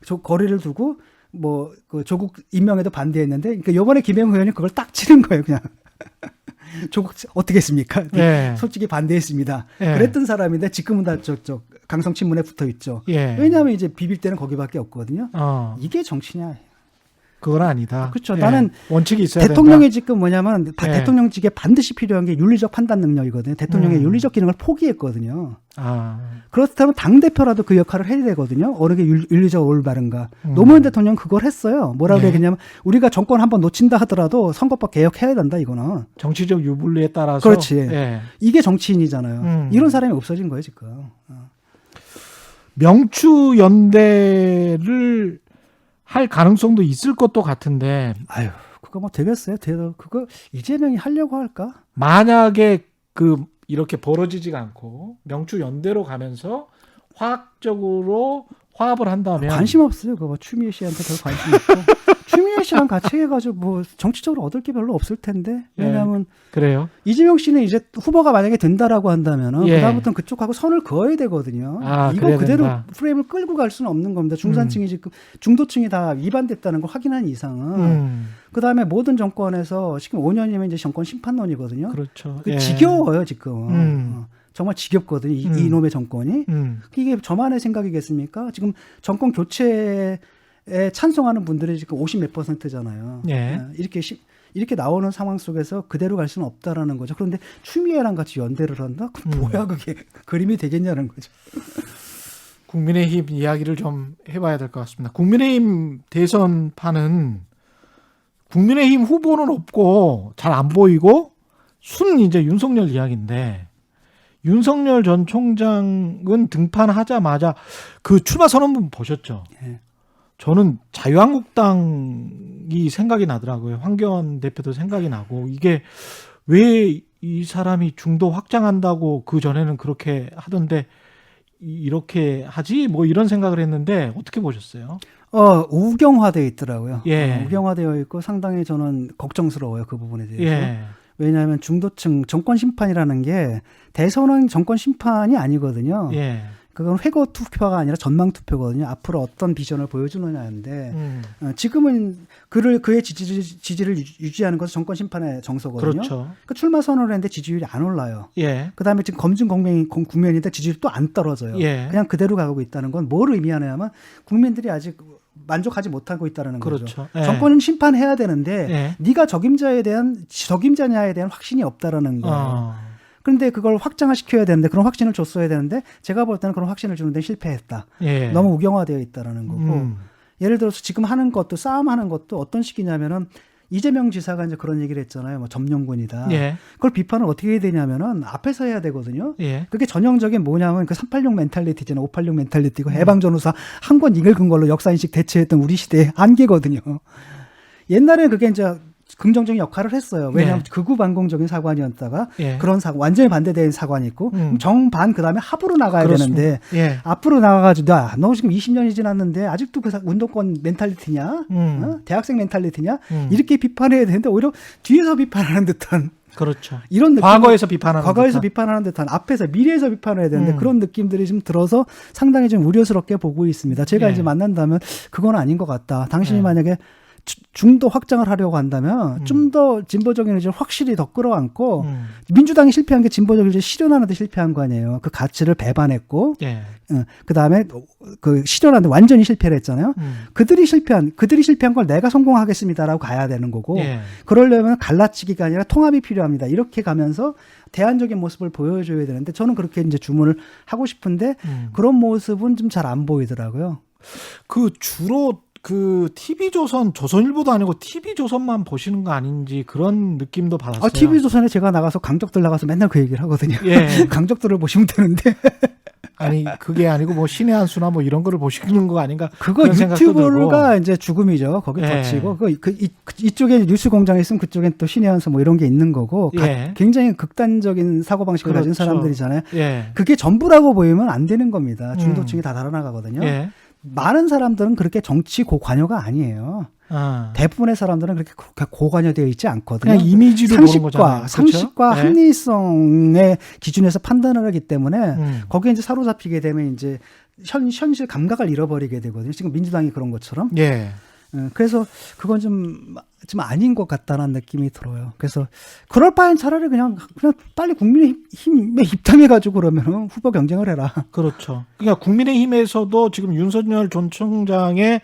저 거리를 두고 뭐 그 조국 임명에도 반대했는데, 그러니까 이번에 김영호 의원이 그걸 딱 치는 거예요, 그냥. 조국 어떻게 했습니까?
예.
솔직히 반대했습니다.
예.
그랬던 사람인데 지금은 다 저쪽 강성 친문에 붙어 있죠.
예.
왜냐하면 이제 비빌 때는 거기밖에 없거든요.
이게
이게 정치냐?
그건 아니다.
그렇죠.
예.
나는
원칙이 있어야
대통령이 지금 뭐냐면
예.
대통령직에 반드시 필요한 게 윤리적 판단 능력이거든요. 대통령의
음.
윤리적 기능을 포기했거든요.
된다.
그렇다면 당대표라도 그 역할을 해야 되거든요. 어느 게 윤리적 올바른가. 노무현 대통령 그걸 했어요. 뭐라고
네.
그러냐면 우리가 정권 한번 놓친다 하더라도 선거법 개혁해야 된다 이거는.
정치적 유불리에 따라서
그렇지.
예.
이게 정치인이잖아요. 이런 사람이 없어진 거예요 지금.
명추 연대를 할 가능성도 있을 것도 같은데
아유 그거 뭐 되겠어요? 그거 이재명이 하려고 할까?
만약에 이렇게 벌어지지가 않고 명추 연대로 가면서 화학적으로 화합을 한다면
관심 없어요. 그거 추미애 씨한테 별 관심 없고 추미애 씨랑 같이 해가지고 뭐 정치적으로 얻을 게 별로 없을 텐데. 왜냐하면
그래요.
이재명 씨는 이제 후보가 만약에 된다라고 한다면은
예.
그다음부터는 그쪽하고 선을 그어야 되거든요. 이거
그래야
그대로
된다.
프레임을 끌고 갈 수는 없는 겁니다. 중산층이 지금 중도층이 다 위반됐다는 걸 확인한 이상은 그다음에 모든 정권에서 지금 5년이면 이제 정권 심판론이거든요.
그렇죠.
그
예.
지겨워요 지금. 정말 지겹거든요. 이놈의 정권이. 이게 저만의 생각이겠습니까? 지금 정권 교체에 찬성하는 분들이 지금 50 몇 %잖아요.
예.
이렇게 나오는 상황 속에서 그대로 갈 수는 없다라는 거죠. 그런데 추미애랑 같이 연대를 한다? 그럼 뭐야 그게 그림이 되겠냐는 거죠.
국민의힘 이야기를 좀 해봐야 될 것 같습니다. 국민의힘 대선판은 국민의힘 후보는 없고 잘 안 보이고 순 이제 윤석열 이야기인데 윤석열 전 총장은 등판하자마자 그 출마 선언문 보셨죠?
예.
저는 자유한국당이 생각이 나더라고요. 황교안 대표도 생각이 나고 이게 왜 이 사람이 중도 확장한다고 그 전에는 그렇게 하던데 이렇게 하지? 뭐 이런 생각을 했는데 어떻게 보셨어요?
우경화되어 있더라고요.
예.
우경화되어 있고 상당히 저는 걱정스러워요. 그 부분에 대해서.
예.
왜냐하면 중도층 정권 심판이라는 게 대선은 정권 심판이 아니거든요.
예.
그건 회고 투표가 아니라 전망 투표거든요. 앞으로 어떤 비전을 보여주느냐인데 지금은 그의 지지를 유지하는 것은 정권 심판의 정서거든요.
그렇죠.
그러니까 출마 선언을 했는데 지지율이 안 올라요.
예.
그다음에 지금 검증 국면인데 지지율이 또 안 떨어져요.
예.
그냥 그대로 가고 있다는 건 뭘 의미하냐면 국민들이 아직 만족하지 못하고 있다는 거죠.
그렇죠. 예.
정권은 심판해야 되는데
예.
네가 적임자냐에 대한 확신이 없다라는 거예요. 그런데 그걸 확장시켜야 되는데 그런 확신을 줬어야 되는데 제가 볼 때는 그런 확신을 주는데 실패했다.
예.
너무 우경화되어 있다라는 거고 예를 들어서 지금 하는 것도 싸움하는 것도 어떤 식이냐면은 이재명 지사가 이제 그런 얘기를 했잖아요. 뭐 점령군이다.
예.
그걸 비판을 어떻게 해야 되냐면은 앞에서 해야 되거든요.
예.
그게 전형적인 뭐냐면 그 386 멘탈리티잖아. 586 멘탈리티고 해방전후사 한 권 읽은 걸로 역사인식 대체했던 우리 시대의 한계거든요. 옛날에는 그게 이제 긍정적인 역할을 했어요. 왜냐하면
네.
극우 반공적인 사관이었다가
예.
그런 완전히 반대된 사관이 있고 정반 그다음에 합으로 나가야
그렇습니다.
되는데
예.
앞으로 나가가지고 너 지금 20년이 지났는데 아직도 그 운동권 멘탈리티냐? 어? 대학생 멘탈리티냐? 이렇게 비판해야 되는데 오히려 뒤에서 비판하는 듯한
그렇죠.
이런 느낌.
과거에서 비판하는
과거에서
듯한.
비판하는 듯한 앞에서 미래에서 비판해야 되는데 그런 느낌들이 좀 들어서 상당히 좀 우려스럽게 보고 있습니다. 제가
예.
이제 만난다면 그건 아닌 것 같다. 당신이
예.
만약에 중도 확장을 하려고 한다면 좀 더 진보적인 의지를 확실히 더 끌어안고 민주당이 실패한 게 진보적 의지를 실현하는 데 실패한 거 아니에요. 그 가치를 배반했고
예.
그다음에 그 실현하는데 완전히 실패를 했잖아요. 그들이 실패한 걸 내가 성공하겠습니다라고 가야 되는 거고
예.
그러려면 갈라치기가 아니라 통합이 필요합니다. 이렇게 가면서 대안적인 모습을 보여줘야 되는데 저는 그렇게 이제 주문을 하고 싶은데 그런 모습은 좀 잘 안 보이더라고요.
그 주로 그 TV조선, 조선일보도 아니고 TV조선만 보시는 거 아닌지 그런 느낌도 받았어요.
TV조선에 제가 나가서 강적들 나가서 맨날 그 얘기를 하거든요.
예.
강적들을 보시면 되는데.
아니 그게 아니고 뭐 신의 한 수나 뭐 이런 거를 보시는 거 아닌가?
그거
그런 생각도
유튜브가
들고.
이제 죽음이죠. 거기
예.
덧치고 이쪽에 뉴스 공장에 있으면 그쪽엔 또 신의 한 수 뭐 이런 게 있는 거고
예.
굉장히 극단적인 사고 방식을 가진
그렇죠.
사람들이잖아요.
예.
그게 전부라고 보이면 안 되는 겁니다. 중도층이 다 달아나가거든요.
예.
많은 사람들은 그렇게 정치 고관여가 아니에요. 대부분의 사람들은 그렇게 고관여되어 있지 않거든요.
그냥 이미지로 보는 거잖아요.
상식과
그렇죠?
합리성의 기준에서 판단을 하기 때문에 거기에 이제 사로잡히게 되면 이제 현실 감각을 잃어버리게 되거든요. 지금 민주당이 그런 것처럼.
예.
그래서 그건 좀 아닌 것 같다는 느낌이 들어요. 그래서 그럴 바엔 차라리 그냥 빨리 국민의힘에 입당해가지고 그러면 후보 경쟁을 해라.
그렇죠. 그러니까 국민의힘에서도 지금 윤석열 전 총장의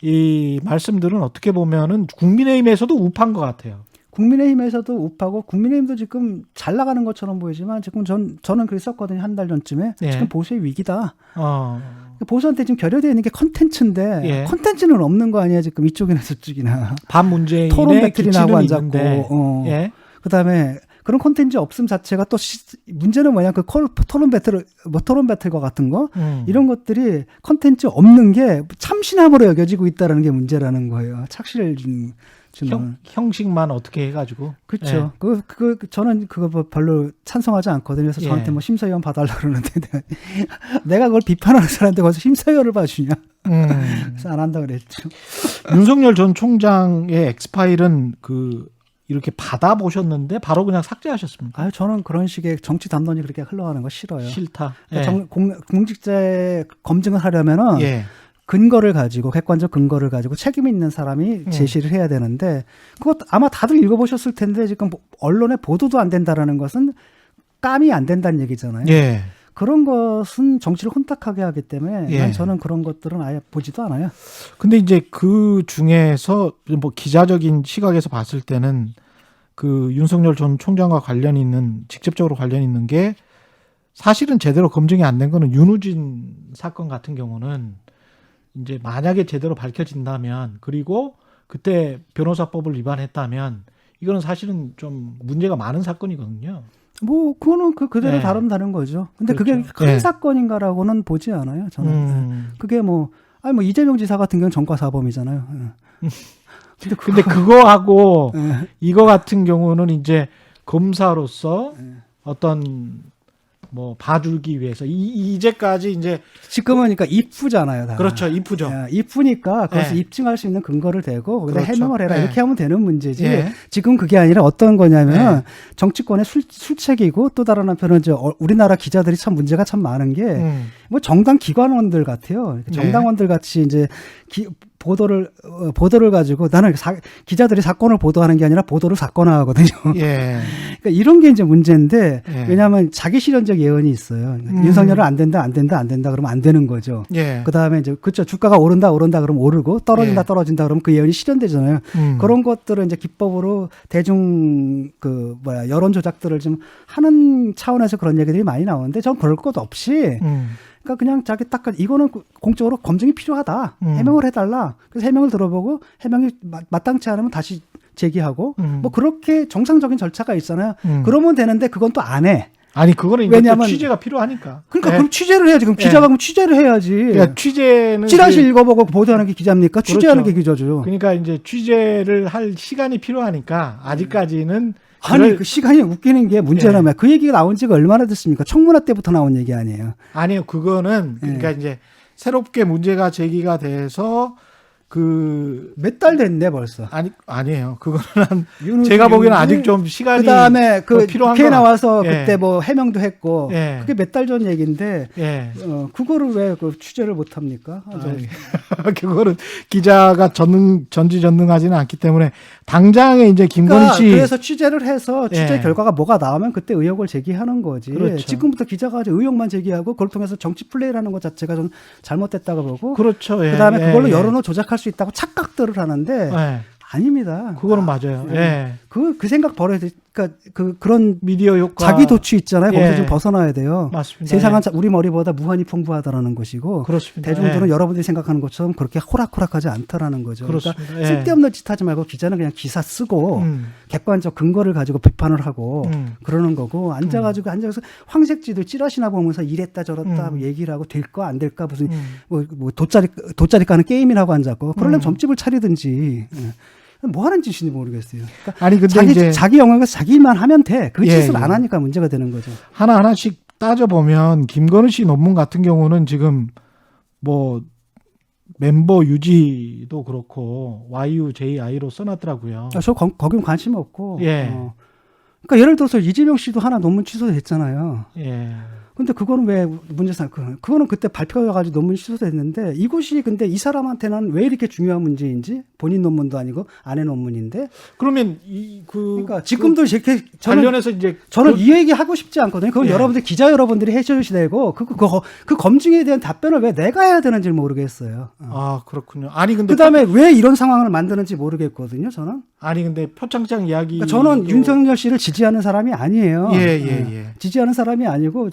이 말씀들은 어떻게 보면은 국민의힘에서도 우파인 것 같아요.
국민의힘에서도 우파고 국민의힘도 지금 잘 나가는 것처럼 보이지만 지금 저는 그랬었거든요. 한 달 전쯤에.
예.
지금 보수의 위기다. 보수한테 지금 결여되어 있는 게 컨텐츠인데
예.
컨텐츠는 없는 거 아니야 지금 이쪽이나 저쪽이나.
반문재인의
토론 배틀이나 하고
기치는
앉았고
있는데. 예.
그다음에 그런 콘텐츠 없음 자체가 또 문제는 뭐냐 그 토론 배틀과 같은 거 이런 것들이 콘텐츠 없는 게 참신함으로 여겨지고 있다는 게 문제라는 거예요. 착시를 주는
형식만 어떻게 해가지고.
그렇죠. 저는 그거 별로 찬성하지 않거든요. 그래서 저한테 뭐 심사위원 봐달라 그러는데 내가 그걸 비판하는 사람한테 가서 심사위원을 봐주냐. 그래서 안 한다 그랬죠.
윤석열 전 총장의 엑스파일은 이렇게 받아보셨는데 바로 그냥 삭제하셨습니다.
저는 그런 식의 정치 담론이 그렇게 흘러가는 거 싫어요.
싫다.
그러니까 공직자의 검증을 하려면은
예.
근거를 가지고 객관적 근거를 가지고 책임 있는 사람이 제시를 해야 되는데 그것 아마 다들 읽어보셨을 텐데 지금 언론에 보도도 안 된다라는 것은 깜이 안 된다는 얘기잖아요.
예.
그런 것은 정치를 혼탁하게 하기 때문에
예.
저는 그런 것들은 아예 보지도 않아요.
근데 이제 그 중에서 뭐 기자적인 시각에서 봤을 때는 그 윤석열 전 총장과 직접적으로 관련 있는 게 사실은 제대로 검증이 안 된 거는 윤우진 사건 같은 경우는 이제 만약에 제대로 밝혀진다면 그리고 그때 변호사법을 위반했다면 이거는 사실은 좀 문제가 많은 사건이거든요.
뭐 그거는 그대로
네.
다른 거죠. 근데
그렇죠.
그게 큰
네.
사건인가라고는 보지 않아요. 저는 그게 뭐 이재명 지사 같은 경우는 전과사범이잖아요.
근데 그거하고
네.
이거 같은 경우는 이제 검사로서 어떤 뭐 봐주기 위해서 이제까지 이제
지금은 그러니까 입후잖아요. 다.
그렇죠. 이쁘죠.
입후니까 그것을
예.
입증할 수 있는 근거를 대고 거기다
그렇죠.
해명을 해라
예.
이렇게 하면 되는 문제지.
예.
지금 그게 아니라 어떤 거냐면 정치권의 술책이고 또 다른 한편은 우리나라 기자들이 참 문제가 참 많은 게 뭐 정당 기관원들 같아요. 정당원들 같이 이제 보도를 가지고 나는 기자들이 사건을 보도하는 게 아니라 보도를 사건화하거든요.
예.
그러니까 이런 게 이제 문제인데
예.
왜냐하면 자기 실현적 예언이 있어요. 윤석열은 안 된다 그러면 안 되는 거죠.
예.
그 다음에 이제 그쵸 주가가 오른다 그러면 오르고 떨어진다
예.
떨어진다 그러면 그 예언이 실현되잖아요. 그런 것들을 이제 기법으로 대중 여론 조작들을 좀 하는 차원에서 그런 얘기들이 많이 나오는데 전 그럴 것 없이. 그러니까 그냥 자기 딱 이거는 공적으로 검증이 필요하다. 해명을 해달라. 그래서 해명을 들어보고 해명이 마땅치 않으면 다시 제기하고 뭐 그렇게 정상적인 절차가 있잖아요. 그러면 되는데 그건 또 안 해.
아니 그거는 이제
왜냐하면
또 취재가 필요하니까.
그러니까
예.
그럼 취재를 해야지. 그럼 기자가 그럼 취재를 해야지.
그러니까 취재는
찌라시 읽어보고 보도하는 게 기자입니까? 취재하는
그렇죠.
게 기자죠.
그러니까 이제 취재를 할 시간이 필요하니까 아직까지는
아니 그 시간이 웃기는 게 문제라면 그 얘기가 나온 지가 얼마나 됐습니까? 청문회 때부터 나온 얘기 아니에요.
아니요 그거는 그러니까 이제 새롭게 문제가 제기가 돼서
몇 달 됐네 벌써.
아니에요 그거는 제가 보기에는 아직 좀 시간이
그다음에
필요한
국회에
것
나와서
예.
그때 뭐 해명도 했고
예.
그게 몇 달 전 얘기인데
예.
그거를 왜 그 취재를 못 합니까?
그거는 기자가 전지전능하지는 않기 때문에 당장에 이제 김건희 씨
그래서 취재를 해서 취재
예.
결과가 뭐가 나오면 그때 의혹을 제기하는 거지.
그렇죠.
지금부터 기자가 의혹만 제기하고 그걸 통해서 정치 플레이라는 것 자체가 좀 잘못됐다고 보고
그렇죠. 예.
그다음에
예.
그걸로
예.
여론을 조작할 수 있다고 착각들을 하는데
예.
아닙니다.
그거는 맞아요. 예.
그 생각 버려야 돼. 그러니까 그런
미디어 효과
자기 도취 있잖아요. 거기서
예.
좀 벗어나야 돼요.
맞습니다.
세상은
예.
우리 머리보다 무한히 풍부하다라는 것이고
그렇습니다.
대중들은
예.
여러분들이 생각하는 것처럼 그렇게 호락호락하지 않다라는 거죠. 그러니까
그렇습니다. 예.
쓸데없는 짓 하지 말고 기자는 그냥 기사 쓰고 객관적 근거를 가지고 비판을 하고 그러는 거고 앉아서 황색지도 찌라시나 보면서 이랬다 저랬다 얘기를 하고 될까 안 될까 무슨 뭐 돗자리 까는 게임이라고 앉았고 그러려면 점집을 차리든지 뭐 하는 짓인지 모르겠어요. 그러니까
아니 근데
자기 영역에서 자기 일만 하면 돼. 그 짓을
예.
안 하니까 문제가 되는 거죠.
하나하나씩 따져보면 김건희 씨 논문 같은 경우는 지금 뭐 멤버 유지도 그렇고 YUJI로 써놨더라고요.
저 거긴 관심 없고.
예.
그러니까 예를 들어서 이재명 씨도 하나 논문 취소됐잖아요.
예.
근데 그거는 왜 문제 삼고 그거는 그때 발표해가지고 논문 취소됐는데 이것이 근데 이 사람한테는 왜 이렇게 중요한 문제인지 본인 논문도 아니고 아내 논문인데
그러면
그러니까 지금도 이렇게
관련해서 이제
저는 이 얘기 하고 싶지 않거든요. 그건
예.
여러분들 기자 여러분들이 해주셔야 되고 그 검증에 대한 답변을 왜 내가 해야 되는지 모르겠어요.
아 그렇군요. 아니 근데
그다음에 왜 이런 상황을 만드는지 모르겠거든요. 저는.
아니 근데 표창장 이야기
그러니까 저는 윤석열 씨를 지지하는 사람이 아니에요.
예.
지지하는 사람이 아니고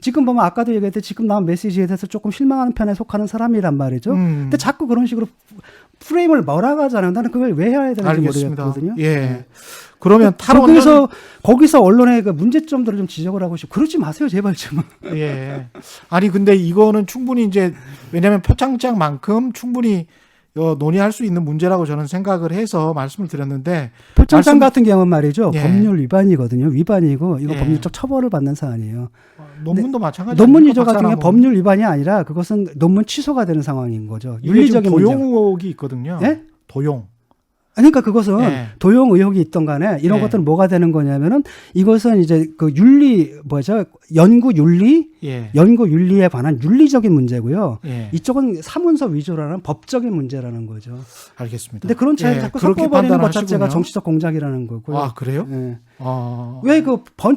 지금 보면 아까도 얘기했듯이 지금 나온 메시지에 대해서 조금 실망하는 편에 속하는 사람이란 말이죠. 근데 자꾸 그런 식으로 프레임을 몰아가잖아요. 나는 그걸 왜 해야 되는지
알겠습니다.
모르겠거든요.
예. 그러면
거기서 언론의 그 문제점들을 좀 지적을 하고 싶고 그러지 마세요, 제발 좀.
예. 아니 근데 이거는 충분히 이제 왜냐하면 표창장만큼 충분히 논의할 수 있는 문제라고 저는 생각을 해서 말씀을 드렸는데
표창장 같은 경우는 말이죠.
예.
법률 위반이거든요. 위반이고 이거
예.
법률적 처벌을 받는 사안이에요.
논문도 마찬가지.
논문 위조 같은 경우 법률 위반이 아니라 그것은 논문 취소가 되는 상황인 거죠. 윤리적인 문제.
도용 의혹이 있거든요.
예?
도용.
그러니까 그것은
예.
도용 의혹이 있던 간에 이런
예.
것들은 뭐가 되는 거냐면은 이것은 이제 그 연구 윤리에 관한 윤리적인 문제고요.
예.
이쪽은 사문서 위조라는 법적인 문제라는 거죠.
알겠습니다.
근데 그런 차이를 자꾸 섞어버리는 것 자체가 정치적 공작이라는 거고요.
아 그래요?
예.
아.
왜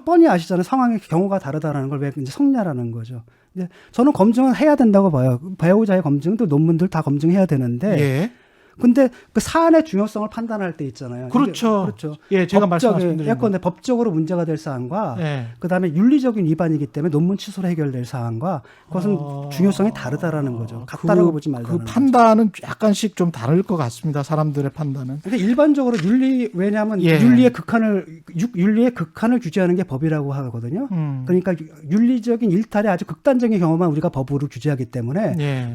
뻔히 아시잖아요. 상황의 경우가 다르다라는 걸 왜 이제 성냐라는 거죠. 이제 저는 검증은 해야 된다고 봐요. 배우자의 검증도 논문들 다 검증해야 되는데.
예.
근데 그 사안의 중요성을 판단할 때 있잖아요.
그렇죠.
그렇죠.
예, 제가 말씀드린
예컨대 법적으로 문제가 될 사안과
예.
그다음에 윤리적인 위반이기 때문에 논문 취소로 해결될 사안과 그것은 중요성이 다르다라는 거죠. 같다라고 보지 말자는
그 판단은 약간씩 좀 다를 것 같습니다. 사람들의 판단은.
근데 일반적으로 왜냐하면
예.
윤리의 극한을 규제하는 게 법이라고 하거든요. 그러니까 윤리적인 일탈의 아주 극단적인 경우만 우리가 법으로 규제하기 때문에
예.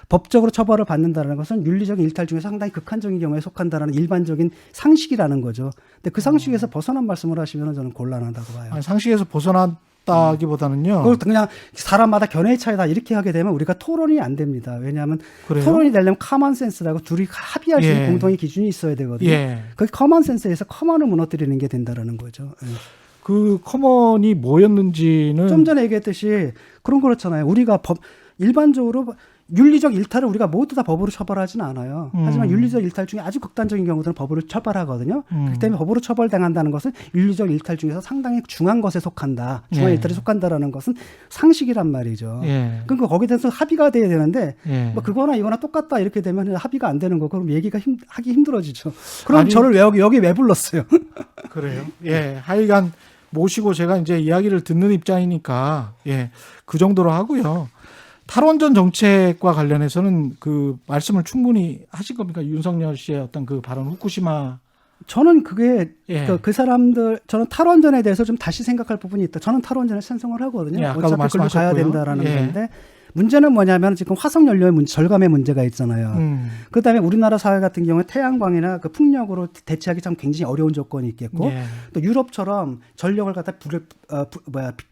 법적으로 처벌을 받는다는 것은 윤리적인 일탈 중에 상당히 극한적인 경우에 속한다는 일반적인 상식이라는 거죠. 근데 그 상식에서 벗어난 말씀을 하시면 저는 곤란하다고 봐요.
아니, 상식에서 벗어난 어렵다기보다는요.
그걸 그냥 사람마다 견해의 차이다 이렇게 하게 되면 우리가 토론이 안 됩니다. 왜냐하면
그래요?
토론이 되려면 커먼 센스라고 둘이 합의할 수 있는
예.
공동의 기준이 있어야 되거든요.
예.
그 커먼 센스에서 커먼을 무너뜨리는 게 된다라는 거죠. 예.
그 커먼이 뭐였는지는
좀 전에 얘기했듯이 그런 거 그렇잖아요. 우리가 일반적으로 윤리적 일탈을 우리가 모두 다 법으로 처벌하지는 않아요. 하지만 윤리적 일탈 중에 아주 극단적인 경우들은 법으로 처벌하거든요. 그렇기 때문에 법으로 처벌당한다는 것은 윤리적 일탈 중에서 상당히 중한 것에 속한다. 중한
예.
일탈에 속한다라는 것은 상식이란 말이죠.
예.
그러니까 거기에 대해서 합의가 돼야 되는데
예.
뭐 그거나 이거나 똑같다 이렇게 되면 합의가 안 되는 거 그럼 얘기가 하기 힘들어지죠. 그럼
아니,
저를 여기 왜 불렀어요?
그래요. 예. 하여간 모시고 제가 이제 이야기를 듣는 입장이니까 예. 그 정도로 하고요. 탈원전 정책과 관련해서는 그 말씀을 충분히 하신 겁니까? 윤석열 씨의 어떤 그 발언 후쿠시마
저는 그게
예.
그 사람들 저는 탈원전에 대해서 좀 다시 생각할 부분이 있다. 저는 탈원전에 찬성을 하거든요.
예, 아까도
어차피 글로 가야
말씀하셨고요.
된다라는
예.
건데 문제는 뭐냐면 지금 화석연료의 절감의 문제가 있잖아요. 그다음에 우리나라 사회 같은 경우에 태양광이나 그 풍력으로 대체하기 참 굉장히 어려운 조건이 있겠고
예.
또 유럽처럼 전력을 갖다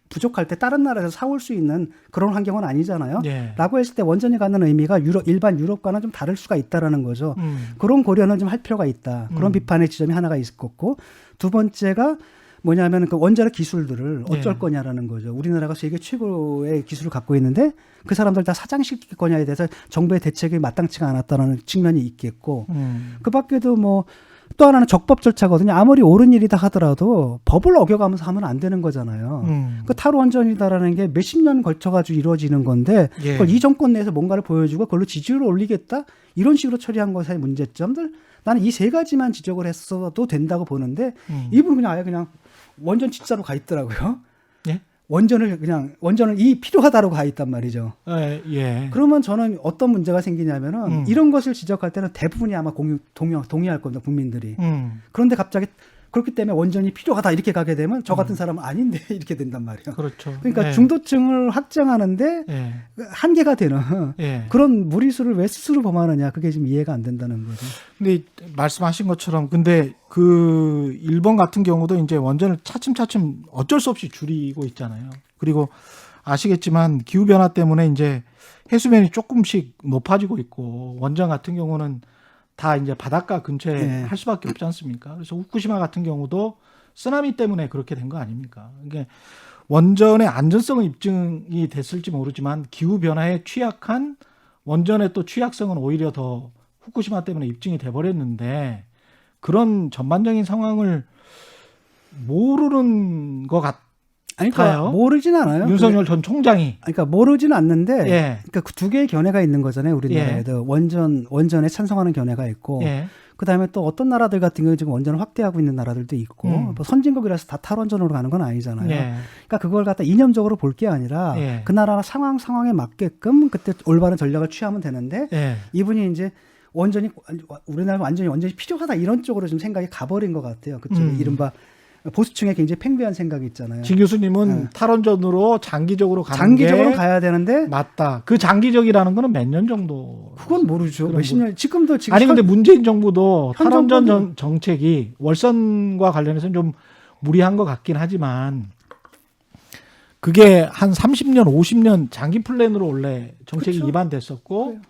부족할 때 다른 나라에서 사올 수 있는 그런 환경은 아니잖아요.
예.
라고 했을 때 원전이 갖는 의미가 일반 유럽과는 좀 다를 수가 있다라는 거죠. 그런 고려는 좀 할 필요가 있다. 그런 비판의 지점이 하나가 있었고 두 번째가 뭐냐면 그 원자력 기술들을 어쩔
예.
거냐라는 거죠. 우리나라가 세계 최고의 기술을 갖고 있는데 그 사람들 다 사장시킬 거냐에 대해서 정부의 대책이 마땅치가 않았다는 측면이 있겠고 그 밖에도 뭐 또 하나는 적법 절차거든요. 아무리 옳은 일이다 하더라도 법을 어겨가면서 하면 안 되는 거잖아요. 그 탈원전이다라는 게 몇십 년 걸쳐가지고 이루어지는 건데
예.
그걸 이 정권 내에서 뭔가를 보여주고 그걸로 지지율을 올리겠다 이런 식으로 처리한 것의 문제점들 나는 이 세 가지만 지적을 했어도 된다고 보는데 이분은 그냥 아예 그냥 원전 진짜로 가 있더라고요.
예?
원전을 필요하다라고 가 있단 말이죠.
예. 예.
그러면 저는 어떤 문제가 생기냐면은 이런 것을 지적할 때는 대부분이 아마 동의할 겁니다, 국민들이. 그런데 갑자기 그렇기 때문에 원전이 필요하다 이렇게 가게 되면 저 같은 사람은 아닌데 이렇게 된단 말이에요.
그렇죠.
그러니까
예.
중도층을 확정하는데
예.
한계가 되는
예.
그런 무리수를 왜 스스로 범하느냐 그게 지금 이해가 안 된다는 거죠.
근데 말씀하신 것처럼 근데 그 일본 같은 경우도 이제 원전을 차츰차츰 어쩔 수 없이 줄이고 있잖아요. 그리고 아시겠지만 기후 변화 때문에 이제 해수면이 조금씩 높아지고 있고 원전 같은 경우는 다 이제 바닷가 근처에
네.
할 수밖에 없지 않습니까? 그래서 후쿠시마 같은 경우도 쓰나미 때문에 그렇게 된 거 아닙니까? 이게 원전의 안전성은 입증이 됐을지 모르지만 기후 변화에 취약한 원전의 또 취약성은 오히려 더 후쿠시마 때문에 입증이 돼 버렸는데 그런 전반적인 상황을 모르는 것 같아요.
아니, 그러니까 모르진 않아요.
윤석열 전 총장이.
그러니까 모르진 않는데,
예.
그러니까 그 두 개의 견해가 있는 거잖아요. 우리나라에도 원전에 찬성하는 견해가 있고,
예.
그 다음에 또 어떤 나라들 같은 경우 지금 원전을 확대하고 있는 나라들도 있고, 뭐 선진국이라서 다 탈원전으로 가는 건 아니잖아요.
예.
그러니까 그걸 갖다 이념적으로 볼 게 아니라
예.
그 나라 상황에 맞게끔 그때 올바른 전략을 취하면 되는데,
예.
이분이 이제 우리나라 완전히 필요하다 이런 쪽으로 좀 생각이 가버린 것 같아요. 그쪽에 이른바 보수층에 굉장히 팽배한 생각이 있잖아요.
진 교수님은 탈원전으로 장기적으로 가는
장기적으로
게
가야 되는데
맞다. 그 장기적이라는 거는 몇 년 정도?
그건 모르죠.
그런
몇십 년 지금
아니 근데 문재인 정부도
현
탈원전
정부도-
정책이 월선과 관련해서는 좀 무리한 것 같긴 하지만 그게 한 30년, 50년 장기 플랜으로 원래 정책이
그렇죠.
입안됐었고
그래요.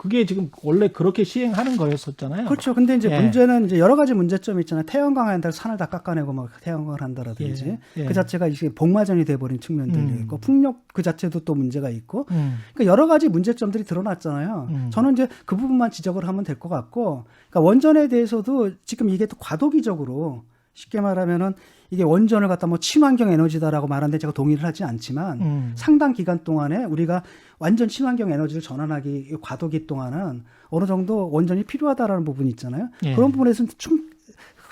그게 지금 원래 그렇게 시행하는 거였었잖아요.
그렇죠. 근데 이제
예.
문제는 이제 여러 가지 문제점이 있잖아요. 태양광 한다고 산을 다 깎아내고 막 태양광을 한다라든지
예. 예.
그 자체가 이제 복마전이 돼버린 측면들이 있고 풍력 그 자체도 또 문제가 있고 그러니까 여러 가지 문제점들이 드러났잖아요. 저는 이제 그 부분만 지적을 하면 될 것 같고 그러니까 원전에 대해서도 지금 이게 또 과도기적으로 쉽게 말하면은 이게 원전을 갖다 뭐 친환경 에너지다라고 말하는데 제가 동의를 하지 않지만 상당 기간 동안에 우리가 완전 친환경 에너지를 전환하기 과도기 동안은 어느 정도 원전이 필요하다라는 부분이 있잖아요.
예.
그런 부분에서는